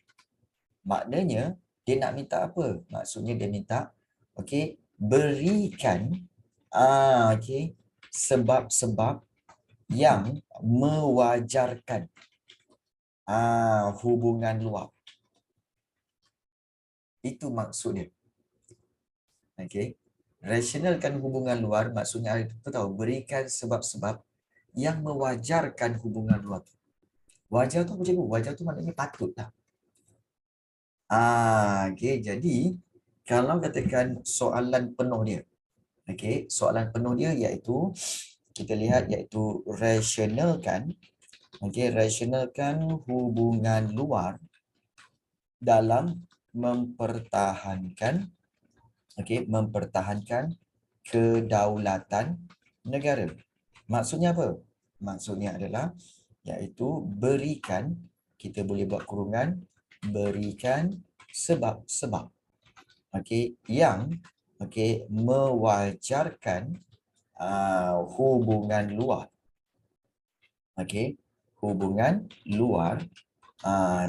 Maknanya dia nak minta apa? Maksudnya dia minta berikan sebab-sebab yang mewajarkan hubungan luar. Itu maksudnya. Okey. Rasionalkan hubungan luar maksudnya apa tahu? Berikan sebab-sebab yang mewajarkan hubungan luar. Wajar tu macam tu. Wajar tu maknanya patutlah. Okey. Jadi kalau katakan soalan penuh dia. Okey, soalan penuh dia iaitu kita lihat iaitu rasionalkan. Okey, rasionalkan hubungan luar dalam mempertahankan mempertahankan kedaulatan negara. Maksudnya apa? Maksudnya adalah iaitu berikan, kita boleh buat kurungan, berikan sebab-sebab yang mewajarkan hubungan luar. Hubungan luar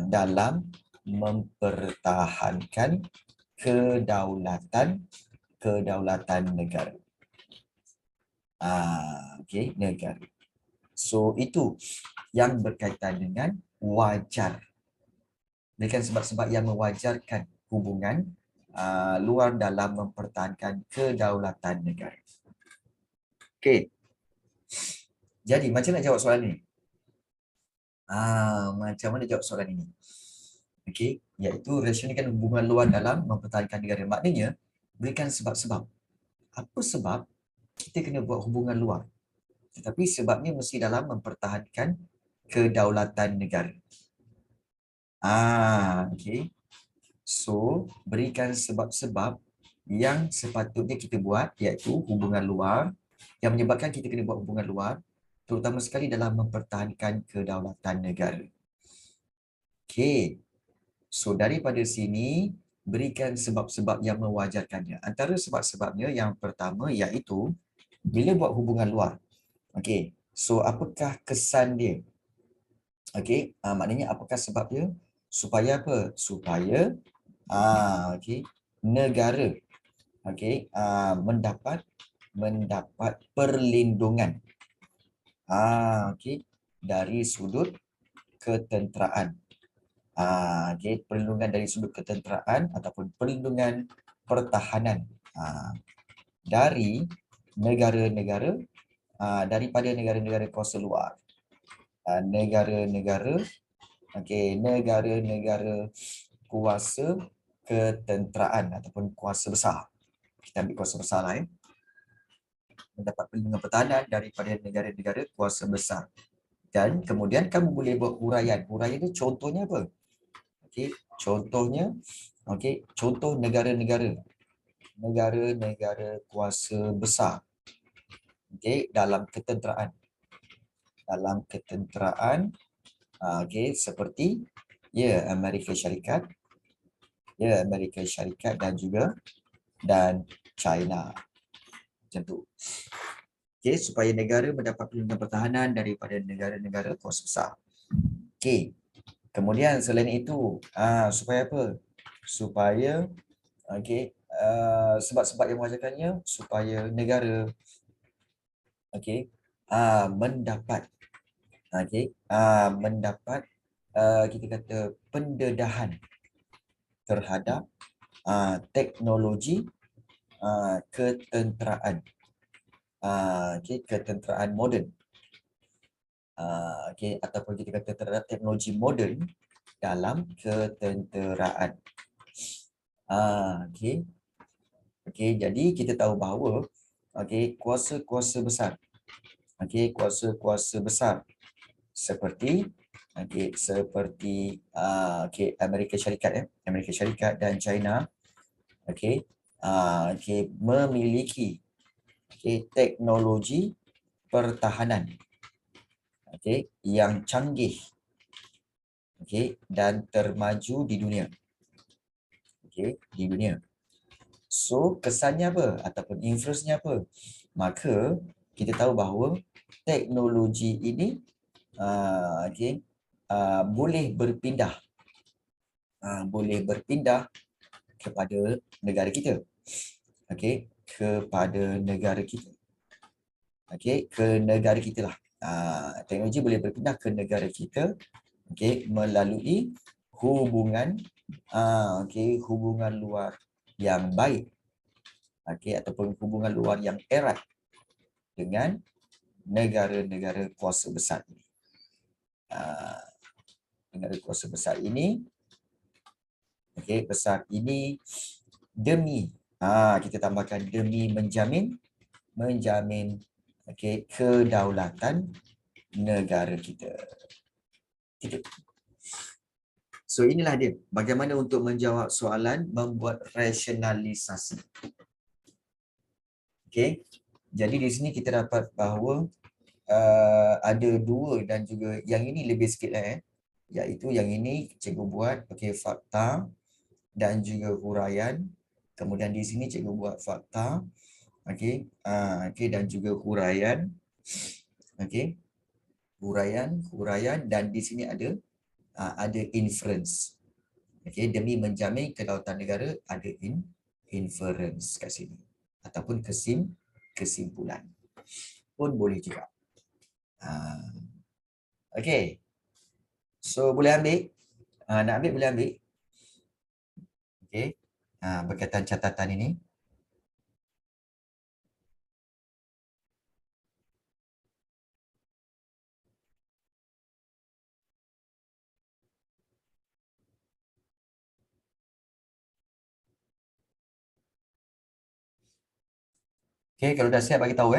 dalam mempertahankan kedaulatan negara. Negara. So itu yang berkaitan dengan wajar. Berikan sebab-sebab yang mewajarkan hubungan luar dalam mempertahankan kedaulatan negara. Okey. Jadi macam nak jawab soalan ini? Macam mana jawab soalan ini? Okey, iaitu rasionalkan hubungan luar dalam mempertahankan negara. Maknanya berikan sebab-sebab. Apa sebab kita kena buat hubungan luar? Tetapi sebabnya mesti dalam mempertahankan kedaulatan negara. Okey. So, berikan sebab-sebab yang sepatutnya kita buat iaitu hubungan luar yang menyebabkan kita kena buat hubungan luar terutama sekali dalam mempertahankan kedaulatan negara. Okey. So, daripada sini berikan sebab-sebab yang mewajarkannya. Antara sebab-sebabnya yang pertama iaitu bila buat hubungan luar. Okey. So, apakah kesan dia? Okey, maknanya apakah sebab dia? Supaya apa? Supaya negara mendapat perlindungan dari sudut ketenteraan. Perlindungan dari sudut ketenteraan ataupun perlindungan pertahanan dari negara-negara daripada negara-negara kuasa luar. Negara-negara kuasa ketenteraan ataupun kuasa besar. Kita ambil kuasa besar lah mendapat perlindungan pertahanan daripada negara-negara kuasa besar. Dan kemudian kamu boleh buat huraian. Huraian itu contohnya apa? Contohnya contoh negara-negara kuasa besar dalam ketenteraan. Seperti Amerika Syarikat. Amerika Syarikat dan China. Macam tu. Supaya negara mendapat perlindungan pertahanan daripada negara-negara kuasa besar. Kemudian selain itu, supaya apa? Supaya sebab-sebab yang mewajarkannya supaya negara mendapat kita kata pendedahan terhadap teknologi ketenteraan. Ketenteraan moden. Ataupun kita kata terhadap teknologi moden dalam ketenteraan. Jadi kita tahu bahawa kuasa-kuasa besar. Kuasa-kuasa besar seperti Amerika Syarikat Amerika Syarikat dan China memiliki teknologi pertahanan yang canggih dan termaju di dunia. Di dunia. So kesannya apa ataupun inference-nya apa? Maka kita tahu bahawa teknologi ini boleh berpindah kepada negara kita. Kepada negara kita. Ke negara kita lah. Teknologi boleh berpindah ke negara kita, okey, melalui hubungan hubungan luar yang baik, okey, ataupun hubungan luar yang erat dengan negara-negara kuasa besar ini. Negara kuasa besar ini, okey, besar ini demi, kita tambahkan demi menjamin okey, kedaulatan negara kita. Titik. So inilah dia bagaimana untuk menjawab soalan membuat rasionalisasi. Okey. Jadi di sini kita dapat bahawa ada dua dan juga yang ini lebih sikit iaitu yang ini cikgu buat fakta dan juga huraian. Kemudian di sini cikgu buat fakta, dan juga huraian. Huraian dan di sini ada inference. Demi menjamin kedaulatan negara ada inference kat sini ataupun kesimpulan pun boleh juga. So boleh ambil, nak ambil boleh ambil. Berkaitan catatan ini. Kalau dah siap bagi tahu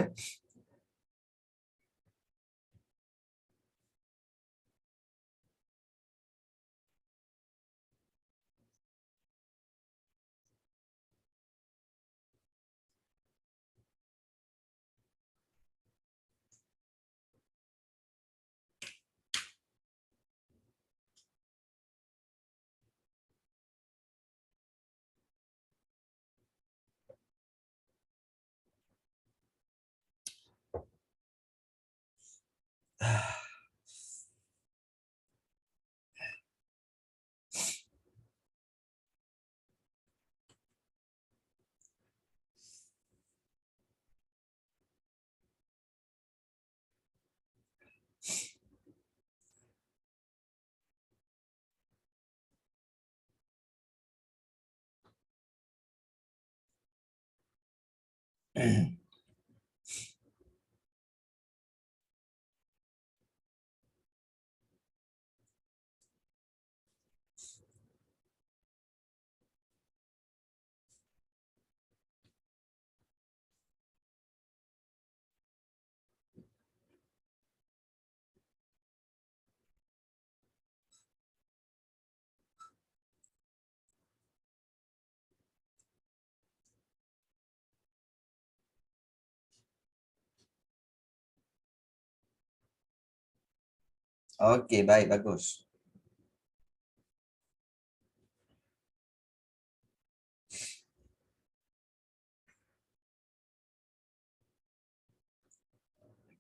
Okey, baik, bagus.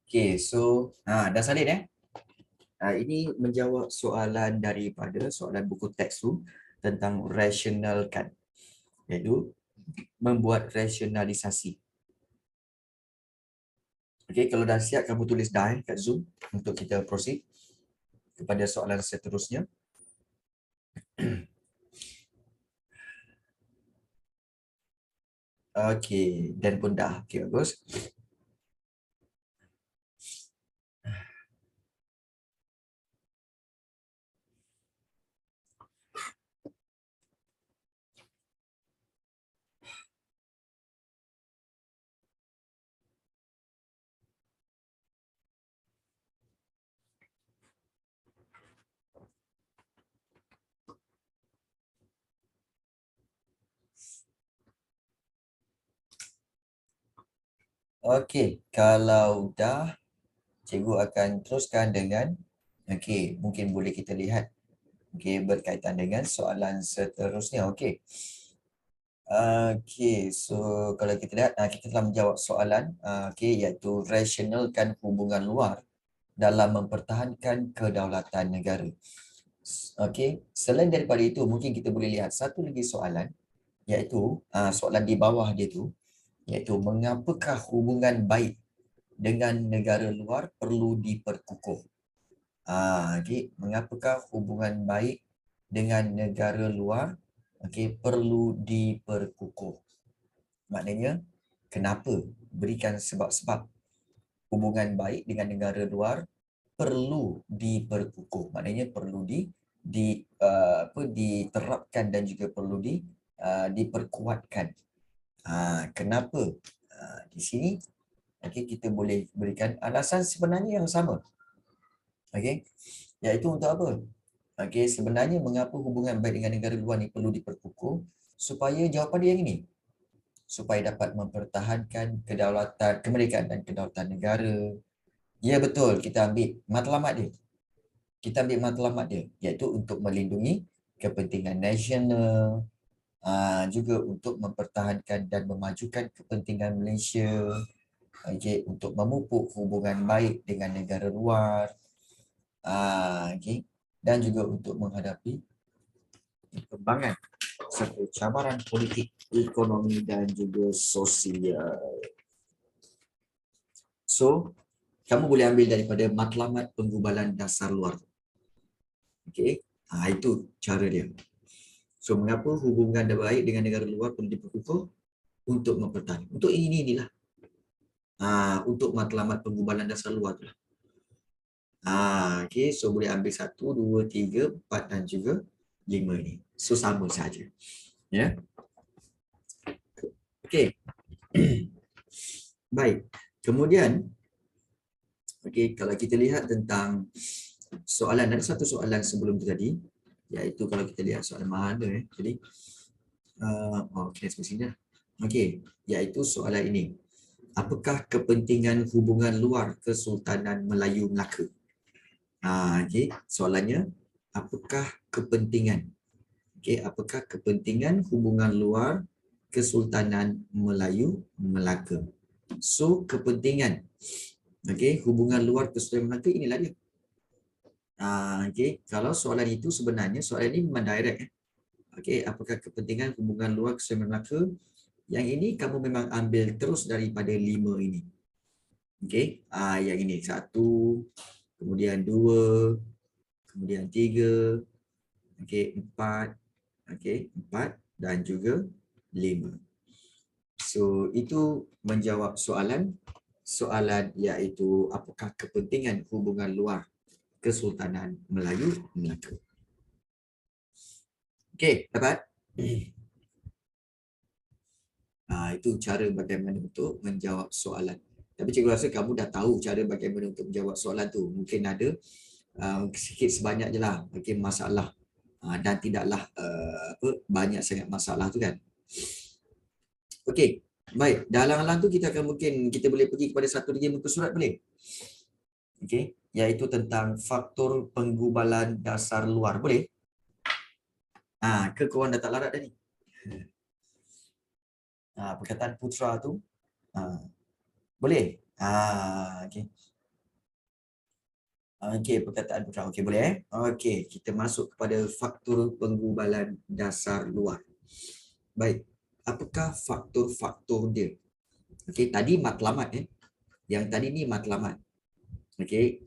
Okey, so dah salin ini menjawab soalan daripada soalan buku teks tu tentang rasionalkan, iaitu membuat rasionalisasi. Okey, kalau dah siap kamu tulis dah kat Zoom untuk kita proceed kepada soalan seterusnya. Okey, dan pun dah. Okey, bagus. Okey, kalau dah, cikgu akan teruskan dengan mungkin boleh kita lihat berkaitan dengan soalan seterusnya. So kalau kita lihat kita telah menjawab soalan iaitu rasionalkan hubungan luar dalam mempertahankan kedaulatan negara. Selain daripada itu mungkin kita boleh lihat satu lagi soalan, iaitu soalan di bawah dia tu, iaitu mengapakah hubungan baik dengan negara luar perlu diperkukuh. Okey, mengapakah hubungan baik dengan negara luar perlu diperkukuh? Maknanya, kenapa? Berikan sebab-sebab hubungan baik dengan negara luar perlu diperkukuh. Maknanya perlu diterapkan dan juga perlu diperkuatkan. Kenapa? Di sini kita boleh berikan alasan sebenarnya yang sama. Iaitu untuk apa? Sebenarnya mengapa hubungan baik dengan negara luar ni perlu diperkukuh? Supaya jawapan dia yang ini. Supaya dapat mempertahankan kedaulatan, kemerdekaan dan kedaulatan negara. Ya betul, kita ambil matlamat dia. Iaitu untuk melindungi kepentingan nasional, juga untuk mempertahankan dan memajukan kepentingan Malaysia, untuk memupuk hubungan baik dengan negara luar, dan juga untuk menghadapi perkembangan serta cabaran politik, ekonomi dan juga sosial. So, kamu boleh ambil daripada matlamat penggubalan dasar luar. Itu cara dia. So, mengapa hubungan baik dengan negara luar perlu diperkukuh? Untuk mempertahankan. Untuk inilah. Untuk matlamat penggubalan dasar luar tu lah. So boleh ambil 1, 2, 3, 4 dan juga 5 ni. So sama saja. Ya. Okey. Baik. Kemudian kalau kita lihat tentang soalan, ada satu soalan sebelum tu tadi, iaitu kalau kita lihat soalan mana jadi sampai sini dah. Iaitu soalan ini. Apakah kepentingan hubungan luar Kesultanan Melayu Melaka? Soalannya, apakah kepentingan? Apakah kepentingan hubungan luar Kesultanan Melayu Melaka? So, kepentingan hubungan luar Kesultanan Melaka inilah dia. Kalau soalan itu sebenarnya, soalan ini memang direct. Apakah kepentingan hubungan luar Kesultanan Melaka? Yang ini kamu memang ambil terus daripada 5 ini. Yang ini 1, kemudian 2, kemudian 3, 4, 4 dan juga 5. So, itu menjawab soalan iaitu apakah kepentingan hubungan luar Kesultanan Melayu Melaka. Dapat? Itu cara bagaimana untuk menjawab soalan. Tapi cikgu rasa kamu dah tahu cara bagaimana untuk menjawab soalan tu. Mungkin ada sikit sebanyak je lah masalah. Dan tidaklah banyak sangat masalah tu kan. Okey, baik. Dalam tu kita akan kita boleh pergi kepada satu lagi muka surat boleh? Iaitu tentang faktor penggubalan dasar luar. Boleh? Ke korang dah tak larat dah ni? Perkataan Putra tu boleh? Perkataan Putra. Boleh kita masuk kepada faktor penggubalan dasar luar. Baik, apakah faktor-faktor dia? Tadi matlamat Yang tadi ni matlamat.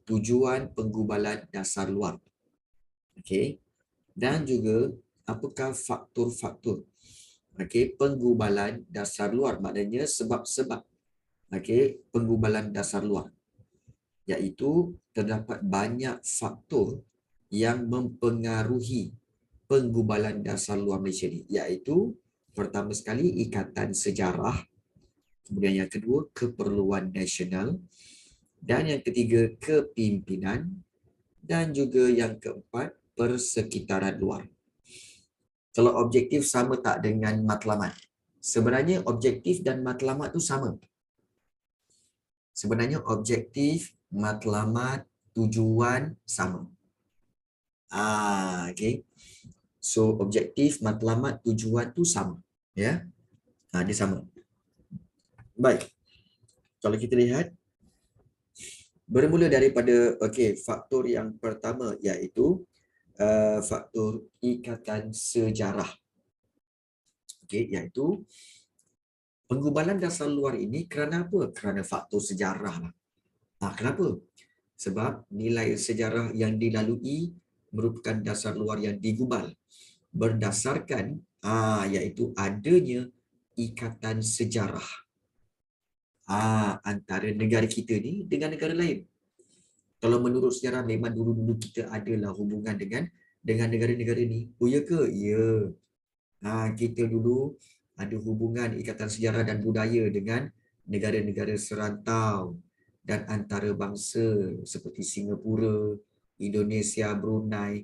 Tujuan penggubalan dasar luar. Dan juga apakah faktor-faktor penggubalan dasar luar, maknanya sebab-sebab penggubalan dasar luar, iaitu terdapat banyak faktor yang mempengaruhi penggubalan dasar luar Malaysia ni, iaitu pertama sekali ikatan sejarah, kemudian yang kedua keperluan nasional, dan yang ketiga kepimpinan, dan juga yang keempat persekitaran luar. Kalau objektif sama tak dengan matlamat? Sebenarnya objektif dan matlamat tu sama. Sebenarnya objektif, matlamat, tujuan sama. So objektif, matlamat, tujuan tu sama. Ya. Dia sama. Baik. Kalau kita lihat, bermula daripada faktor yang pertama iaitu faktor ikatan sejarah. Iaitu penggubalan dasar luar ini kerana apa? Kerana faktor sejarah lah. Kenapa? Sebab nilai sejarah yang dilalui merupakan dasar luar yang digubal berdasarkan iaitu adanya ikatan sejarah antara negara kita ni dengan negara lain. Kalau menurut sejarah memang dulu-dulu kita adalah hubungan dengan negara-negara ni. Oh ya ke? Ya. Kita dulu ada hubungan ikatan sejarah dan budaya dengan negara-negara serantau dan antarabangsa seperti Singapura, Indonesia, Brunei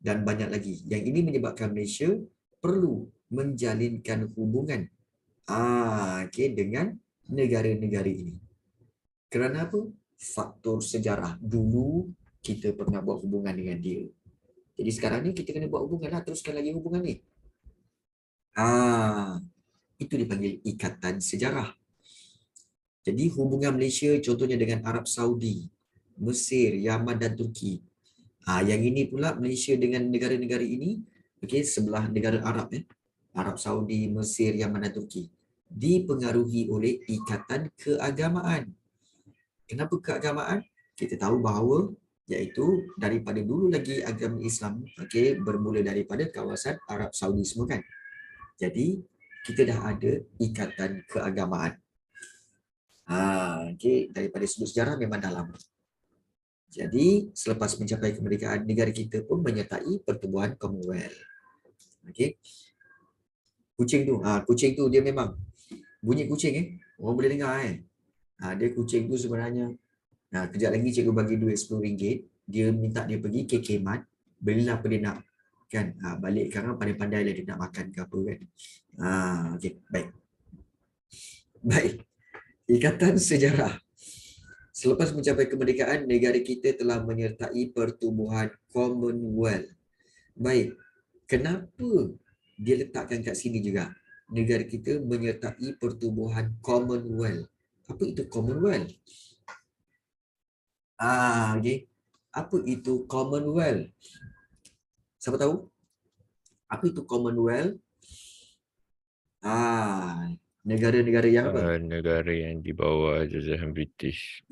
dan banyak lagi. Yang ini menyebabkan Malaysia perlu menjalinkan hubungan dengan negara-negara ini. Kerana apa? Faktor sejarah. Dulu kita pernah buat hubungan dengan dia. Jadi sekarang ni kita kena buat hubungan lah, teruskan lagi hubungan ni. Itu dipanggil ikatan sejarah. Jadi hubungan Malaysia contohnya dengan Arab Saudi, Mesir, Yaman dan Turki. Yang ini pula Malaysia dengan negara-negara ini, sebelah negara Arab Arab Saudi, Mesir, Yaman dan Turki dipengaruhi oleh ikatan keagamaan. Kenapa keagamaan? Kita tahu bahawa iaitu daripada dulu lagi agama Islam bermula daripada kawasan Arab Saudi semua kan. Jadi kita dah ada ikatan keagamaan. Daripada sudut sejarah memang dah lama. Jadi selepas mencapai kemerdekaan, negara kita pun menyertai pertubuhan Commonwealth. Kucing tu dia memang bunyi kucing orang boleh dengar dia kucing tu sebenarnya kejap lagi cikgu bagi duit RM10, dia minta dia pergi KK Mart, belilah apa dia nak kan. Balik sekarang pandai-pandai lah dia nak makan ke apa kan. Baik. Ikatan sejarah. Selepas mencapai kemerdekaan, negara kita telah menyertai pertubuhan Commonwealth. Baik. Kenapa dia letakkan kat sini juga? Negara kita menyertai pertubuhan Commonwealth. Apa itu Commonwealth? Apa itu Commonwealth? Siapa tahu? Apa itu Commonwealth? Negara-negara yang apa? Negara yang di bawah jajahan British.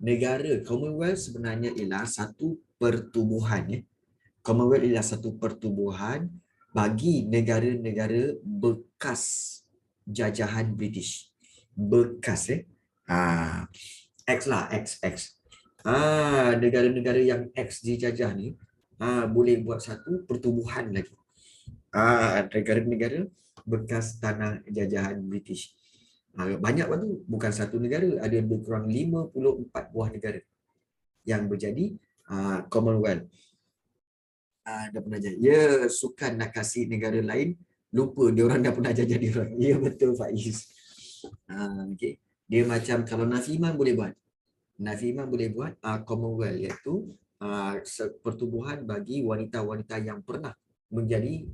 Negara Commonwealth sebenarnya ialah satu pertubuhan. Commonwealth ialah satu pertubuhan bagi negara-negara bekas jajahan British. Bekas X lah, X. Negara-negara yang X dijajah ni boleh buat satu pertubuhan lagi. Negara-negara bekas tanah jajahan British. Banyak waktu, bukan satu negara, ada lebih kurang 54 buah negara yang berjadi Commonwealth. Dah pernah jadi. Ya, sukan nak kasih negara lain, lupa dia orang dah pernah jajah dia orang. Ya, betul Faiz. Dia macam kalau Nafi Iman boleh buat. Nafi Iman boleh buat Commonwealth, iaitu pertubuhan bagi wanita-wanita yang pernah menjadi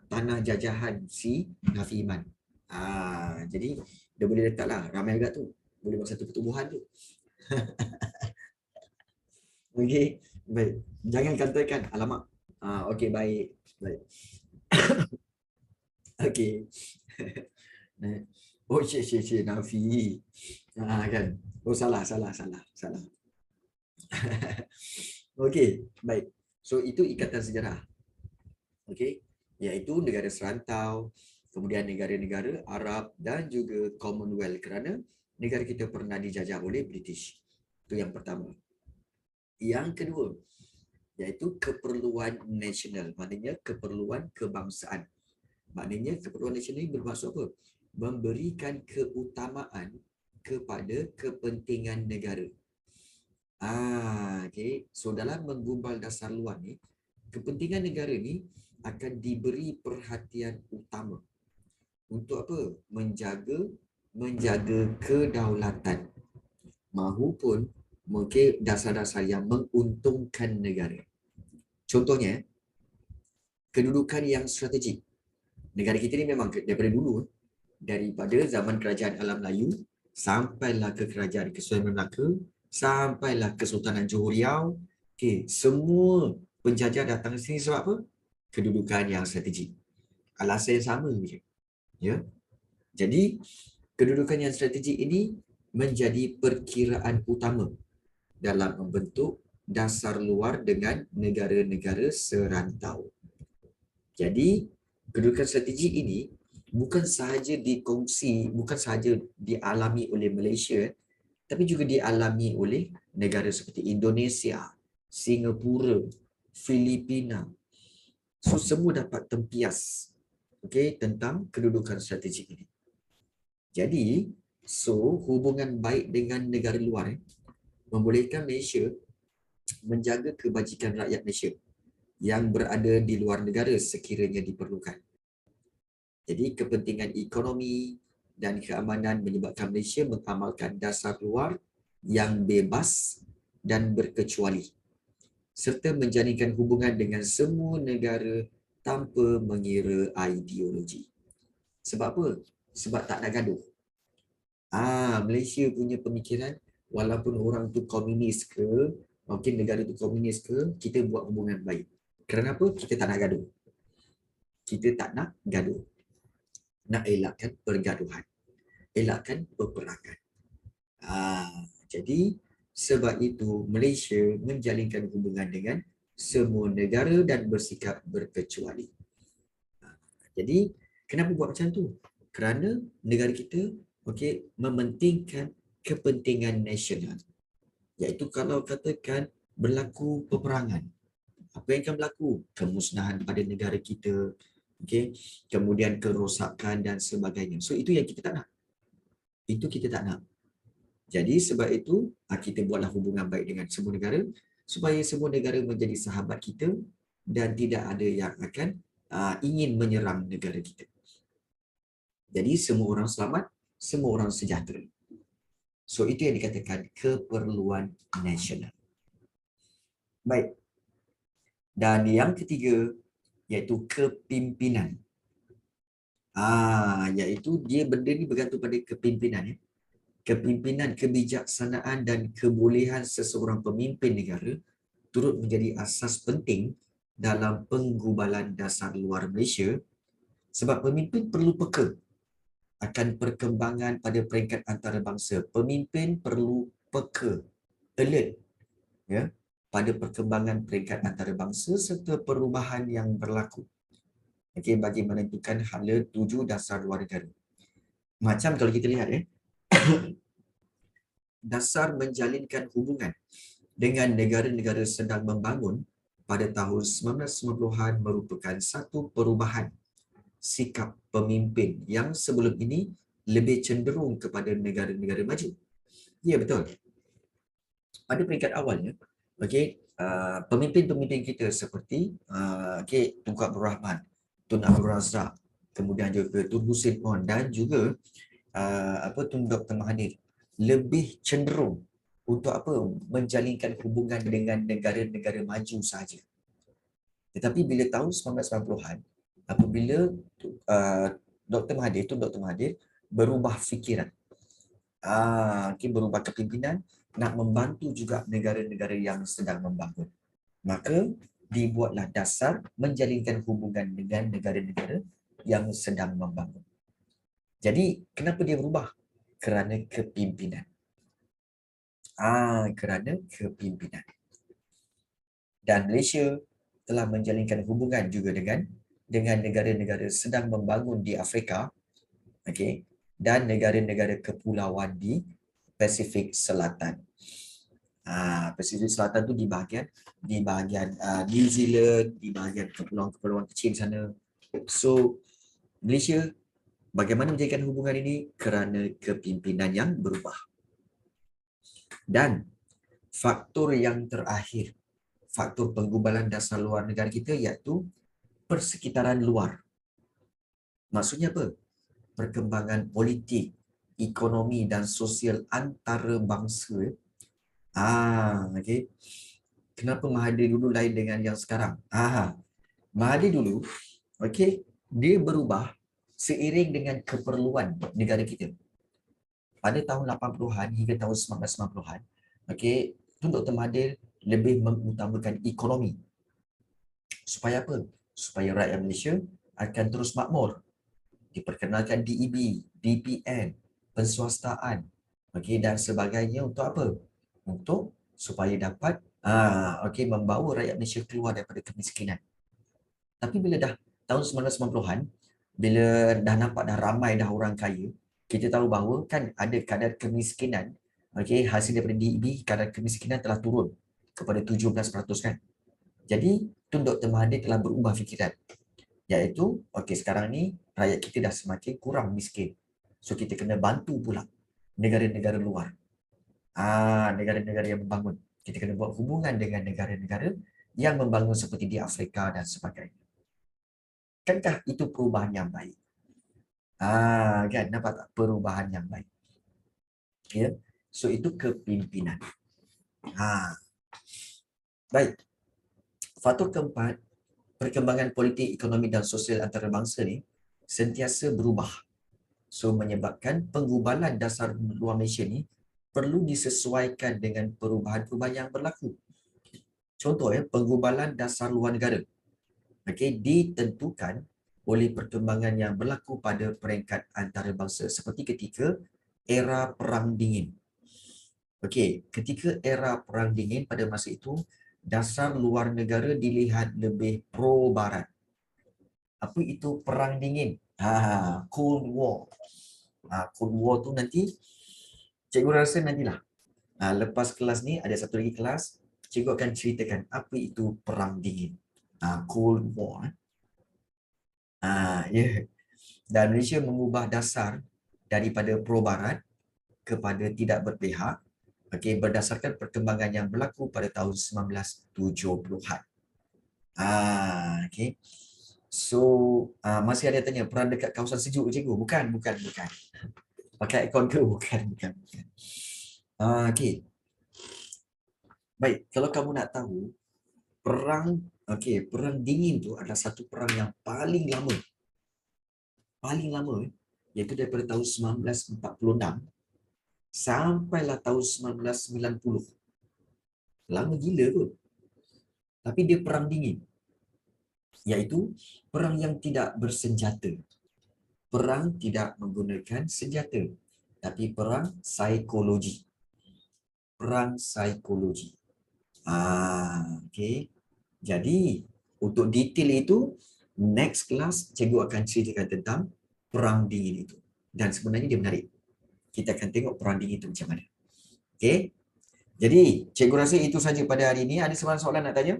tanah jajahan si Nafi Iman. Jadi dia boleh letaklah ramai juga tu. Boleh buat satu pertubuhan tu. Baik. Jangan katakan alamak. Baik. Cik Nafi. Kan. Salah. Baik. So itu ikatan sejarah. Iaitu negara serantau, kemudian negara-negara Arab dan juga Commonwealth kerana negara kita pernah dijajah oleh British. Itu yang pertama. Yang kedua, iaitu keperluan nasional, maknanya keperluan kebangsaan. Maknanya keperluan nasional ini bermaksud apa? Memberikan keutamaan kepada kepentingan negara. So dalam menggumbal dasar luar ni, kepentingan negara ni akan diberi perhatian utama. Untuk apa? Menjaga kedaulatan mahupun mungkin dasar-dasar yang menguntungkan negara. Contohnya, kedudukan yang strategik. Negara kita ni memang daripada dulu, daripada zaman kerajaan Alam Melayu, sampailah ke kerajaan Kesultanan Melaka, sampailah Kesultanan Johor Riau. Semua penjajah datang ke sini sebab apa? Kedudukan yang strategik. Alasan yang sama je. Ya. Jadi, kedudukan yang strategik ini menjadi perkiraan utama dalam membentuk dasar luar dengan negara-negara serantau. Jadi, kedudukan strategik ini bukan sahaja dikongsi, bukan sahaja dialami oleh Malaysia, tapi juga dialami oleh negara seperti Indonesia, Singapura, Filipina. So, semua dapat tempias tentang kedudukan strategik ini. Jadi, hubungan baik dengan negara luar membolehkan Malaysia menjaga kebajikan rakyat Malaysia yang berada di luar negara sekiranya diperlukan. Jadi, kepentingan ekonomi dan keamanan menyebabkan Malaysia mengamalkan dasar luar yang bebas dan berkecuali, serta menjalinkan hubungan dengan semua negara tanpa mengira ideologi. Sebab apa? Sebab tak nak gaduh. Malaysia punya pemikiran, walaupun orang tu komunis ke, mungkin negara tu komunis ke, kita buat hubungan baik. Kerana apa? Kita tak nak gaduh. Kita tak nak gaduh. Nak elakkan pergaduhan. Elakkan peperangan. Jadi, sebab itu Malaysia menjalinkan hubungan dengan semua negara dan bersikap berkecuali. Jadi, kenapa buat macam tu? Kerana negara kita mementingkan kepentingan nasional. Iaitu kalau katakan berlaku peperangan, apa yang akan berlaku? Kemusnahan pada negara kita, kemudian kerosakan dan sebagainya. So itu yang kita tak nak. Itu kita tak nak. Jadi sebab itu kita buatlah hubungan baik dengan semua negara supaya semua negara menjadi sahabat kita dan tidak ada yang akan ingin menyerang negara kita. Jadi semua orang selamat, semua orang sejahtera. So itu yang dikatakan keperluan nasional. Baik. Dan yang ketiga iaitu kepimpinan. Iaitu dia benda ni bergantung pada kepimpinan. Kepimpinan, kebijaksanaan dan kebolehan seseorang pemimpin negara turut menjadi asas penting dalam penggubalan dasar luar Malaysia sebab pemimpin perlu peka akan perkembangan pada peringkat antarabangsa. Pemimpin perlu peka, alert pada perkembangan peringkat antarabangsa serta perubahan yang berlaku bagi menentukan hala tuju dasar luar negara. Macam kalau kita lihat dasar menjalinkan hubungan dengan negara-negara sedang membangun pada tahun 1990-an merupakan satu perubahan sikap pemimpin yang sebelum ini lebih cenderung kepada negara-negara maju. Ya, betul. Pada peringkat awalnya, pemimpin-pemimpin kita seperti Tunku Abdul Rahman, Tun Abdul Razak, kemudian juga Tun Hussein On dan juga Tun Dr. Mahathir lebih cenderung untuk menjalinkan hubungan dengan negara-negara maju sahaja. Tetapi bila tahun 1990-an, apabila Dr. Mahathir berubah fikiran, berubah kepimpinan, nak membantu juga negara-negara yang sedang membangun. Maka dibuatlah dasar menjalinkan hubungan dengan negara-negara yang sedang membangun. Jadi, kenapa dia berubah? Kerana kepimpinan. Kerana kepimpinan. Dan Malaysia telah menjalinkan hubungan juga dengan negara-negara sedang membangun di Afrika, dan negara-negara kepulauan di Pasifik Selatan. Pasifik Selatan tu di bahagian New Zealand, di bahagian kepulauan-kepulauan kecil sana. So Malaysia bagaimana menjadikan hubungan ini? Kerana kepimpinan yang berubah. Dan faktor yang terakhir, faktor penggubalan dasar luar negara kita iaitu persekitaran luar. Maksudnya apa? Perkembangan politik, ekonomi dan sosial antarabangsa. Kenapa Mahathir dulu lain dengan yang sekarang? Mahathir dulu, dia berubah seiring dengan keperluan negara kita. Pada tahun 80-an hingga tahun 1990-an, Tun Dr. Mahathir lebih mengutamakan ekonomi. Supaya apa? Supaya rakyat Malaysia akan terus makmur. Diperkenalkan DEB, DPN, penswastaan, Okey, dan sebagainya untuk apa? Untuk supaya dapat membawa rakyat Malaysia keluar daripada kemiskinan. Tapi bila dah tahun 1990-an, bila dah nampak dah ramai dah orang kaya, kita tahu bahawa kan ada kadar kemiskinan, hasil daripada DEB, kadar kemiskinan telah turun kepada 17% kan. Jadi, Tun Dr. Mahathir telah berubah fikiran, iaitu sekarang ni rakyat kita dah semakin kurang miskin. So kita kena bantu pula negara-negara luar. Negara-negara yang membangun. Kita kena buat hubungan dengan negara-negara yang membangun seperti di Afrika dan sebagainya. Kankah itu perubahan yang baik? Kan nampak tak perubahan yang baik? Ya. So itu kepimpinan. Baik. Faktor keempat, perkembangan politik, ekonomi dan sosial antarabangsa ni sentiasa berubah. So menyebabkan penggubalan dasar luar Malaysia ni perlu disesuaikan dengan perubahan-perubahan yang berlaku. Contoh penggubalan dasar luar negara. Ditentukan oleh perkembangan yang berlaku pada peringkat antarabangsa seperti ketika era Perang Dingin. Ketika era Perang Dingin pada masa itu, dasar luar negara dilihat lebih pro-barat. Apa itu Perang Dingin? Cold War. Cold War tu nanti, cikgu rasa nantilah. Lepas kelas ni, ada satu lagi kelas, cikgu akan ceritakan apa itu Perang Dingin. Cold War. Dan Malaysia mengubah dasar daripada pro-barat kepada tidak berpihak, berdasarkan perkembangan yang berlaku pada tahun 1970-an. So, masih ada tanya, perang dekat kawasan sejuk cikgu? Bukan. Pakai aircon ke? Bukan. Baik, kalau kamu nak tahu, perang dingin tu adalah satu perang yang paling lama, iaitu daripada tahun 1946 sampailah tahun 1990. Lama gila tu. Tapi dia perang dingin, iaitu perang yang tidak bersenjata. Perang tidak menggunakan senjata, tapi perang psikologi. Jadi, untuk detail itu, next class cikgu akan ceritakan tentang perang dingin itu. Dan sebenarnya dia menarik. Kita akan tengok perang dingin itu macam mana. Jadi, cikgu rasa itu saja pada hari ini. Ada soalan nak tanya?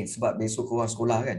Sebab besok korang sekolah kan?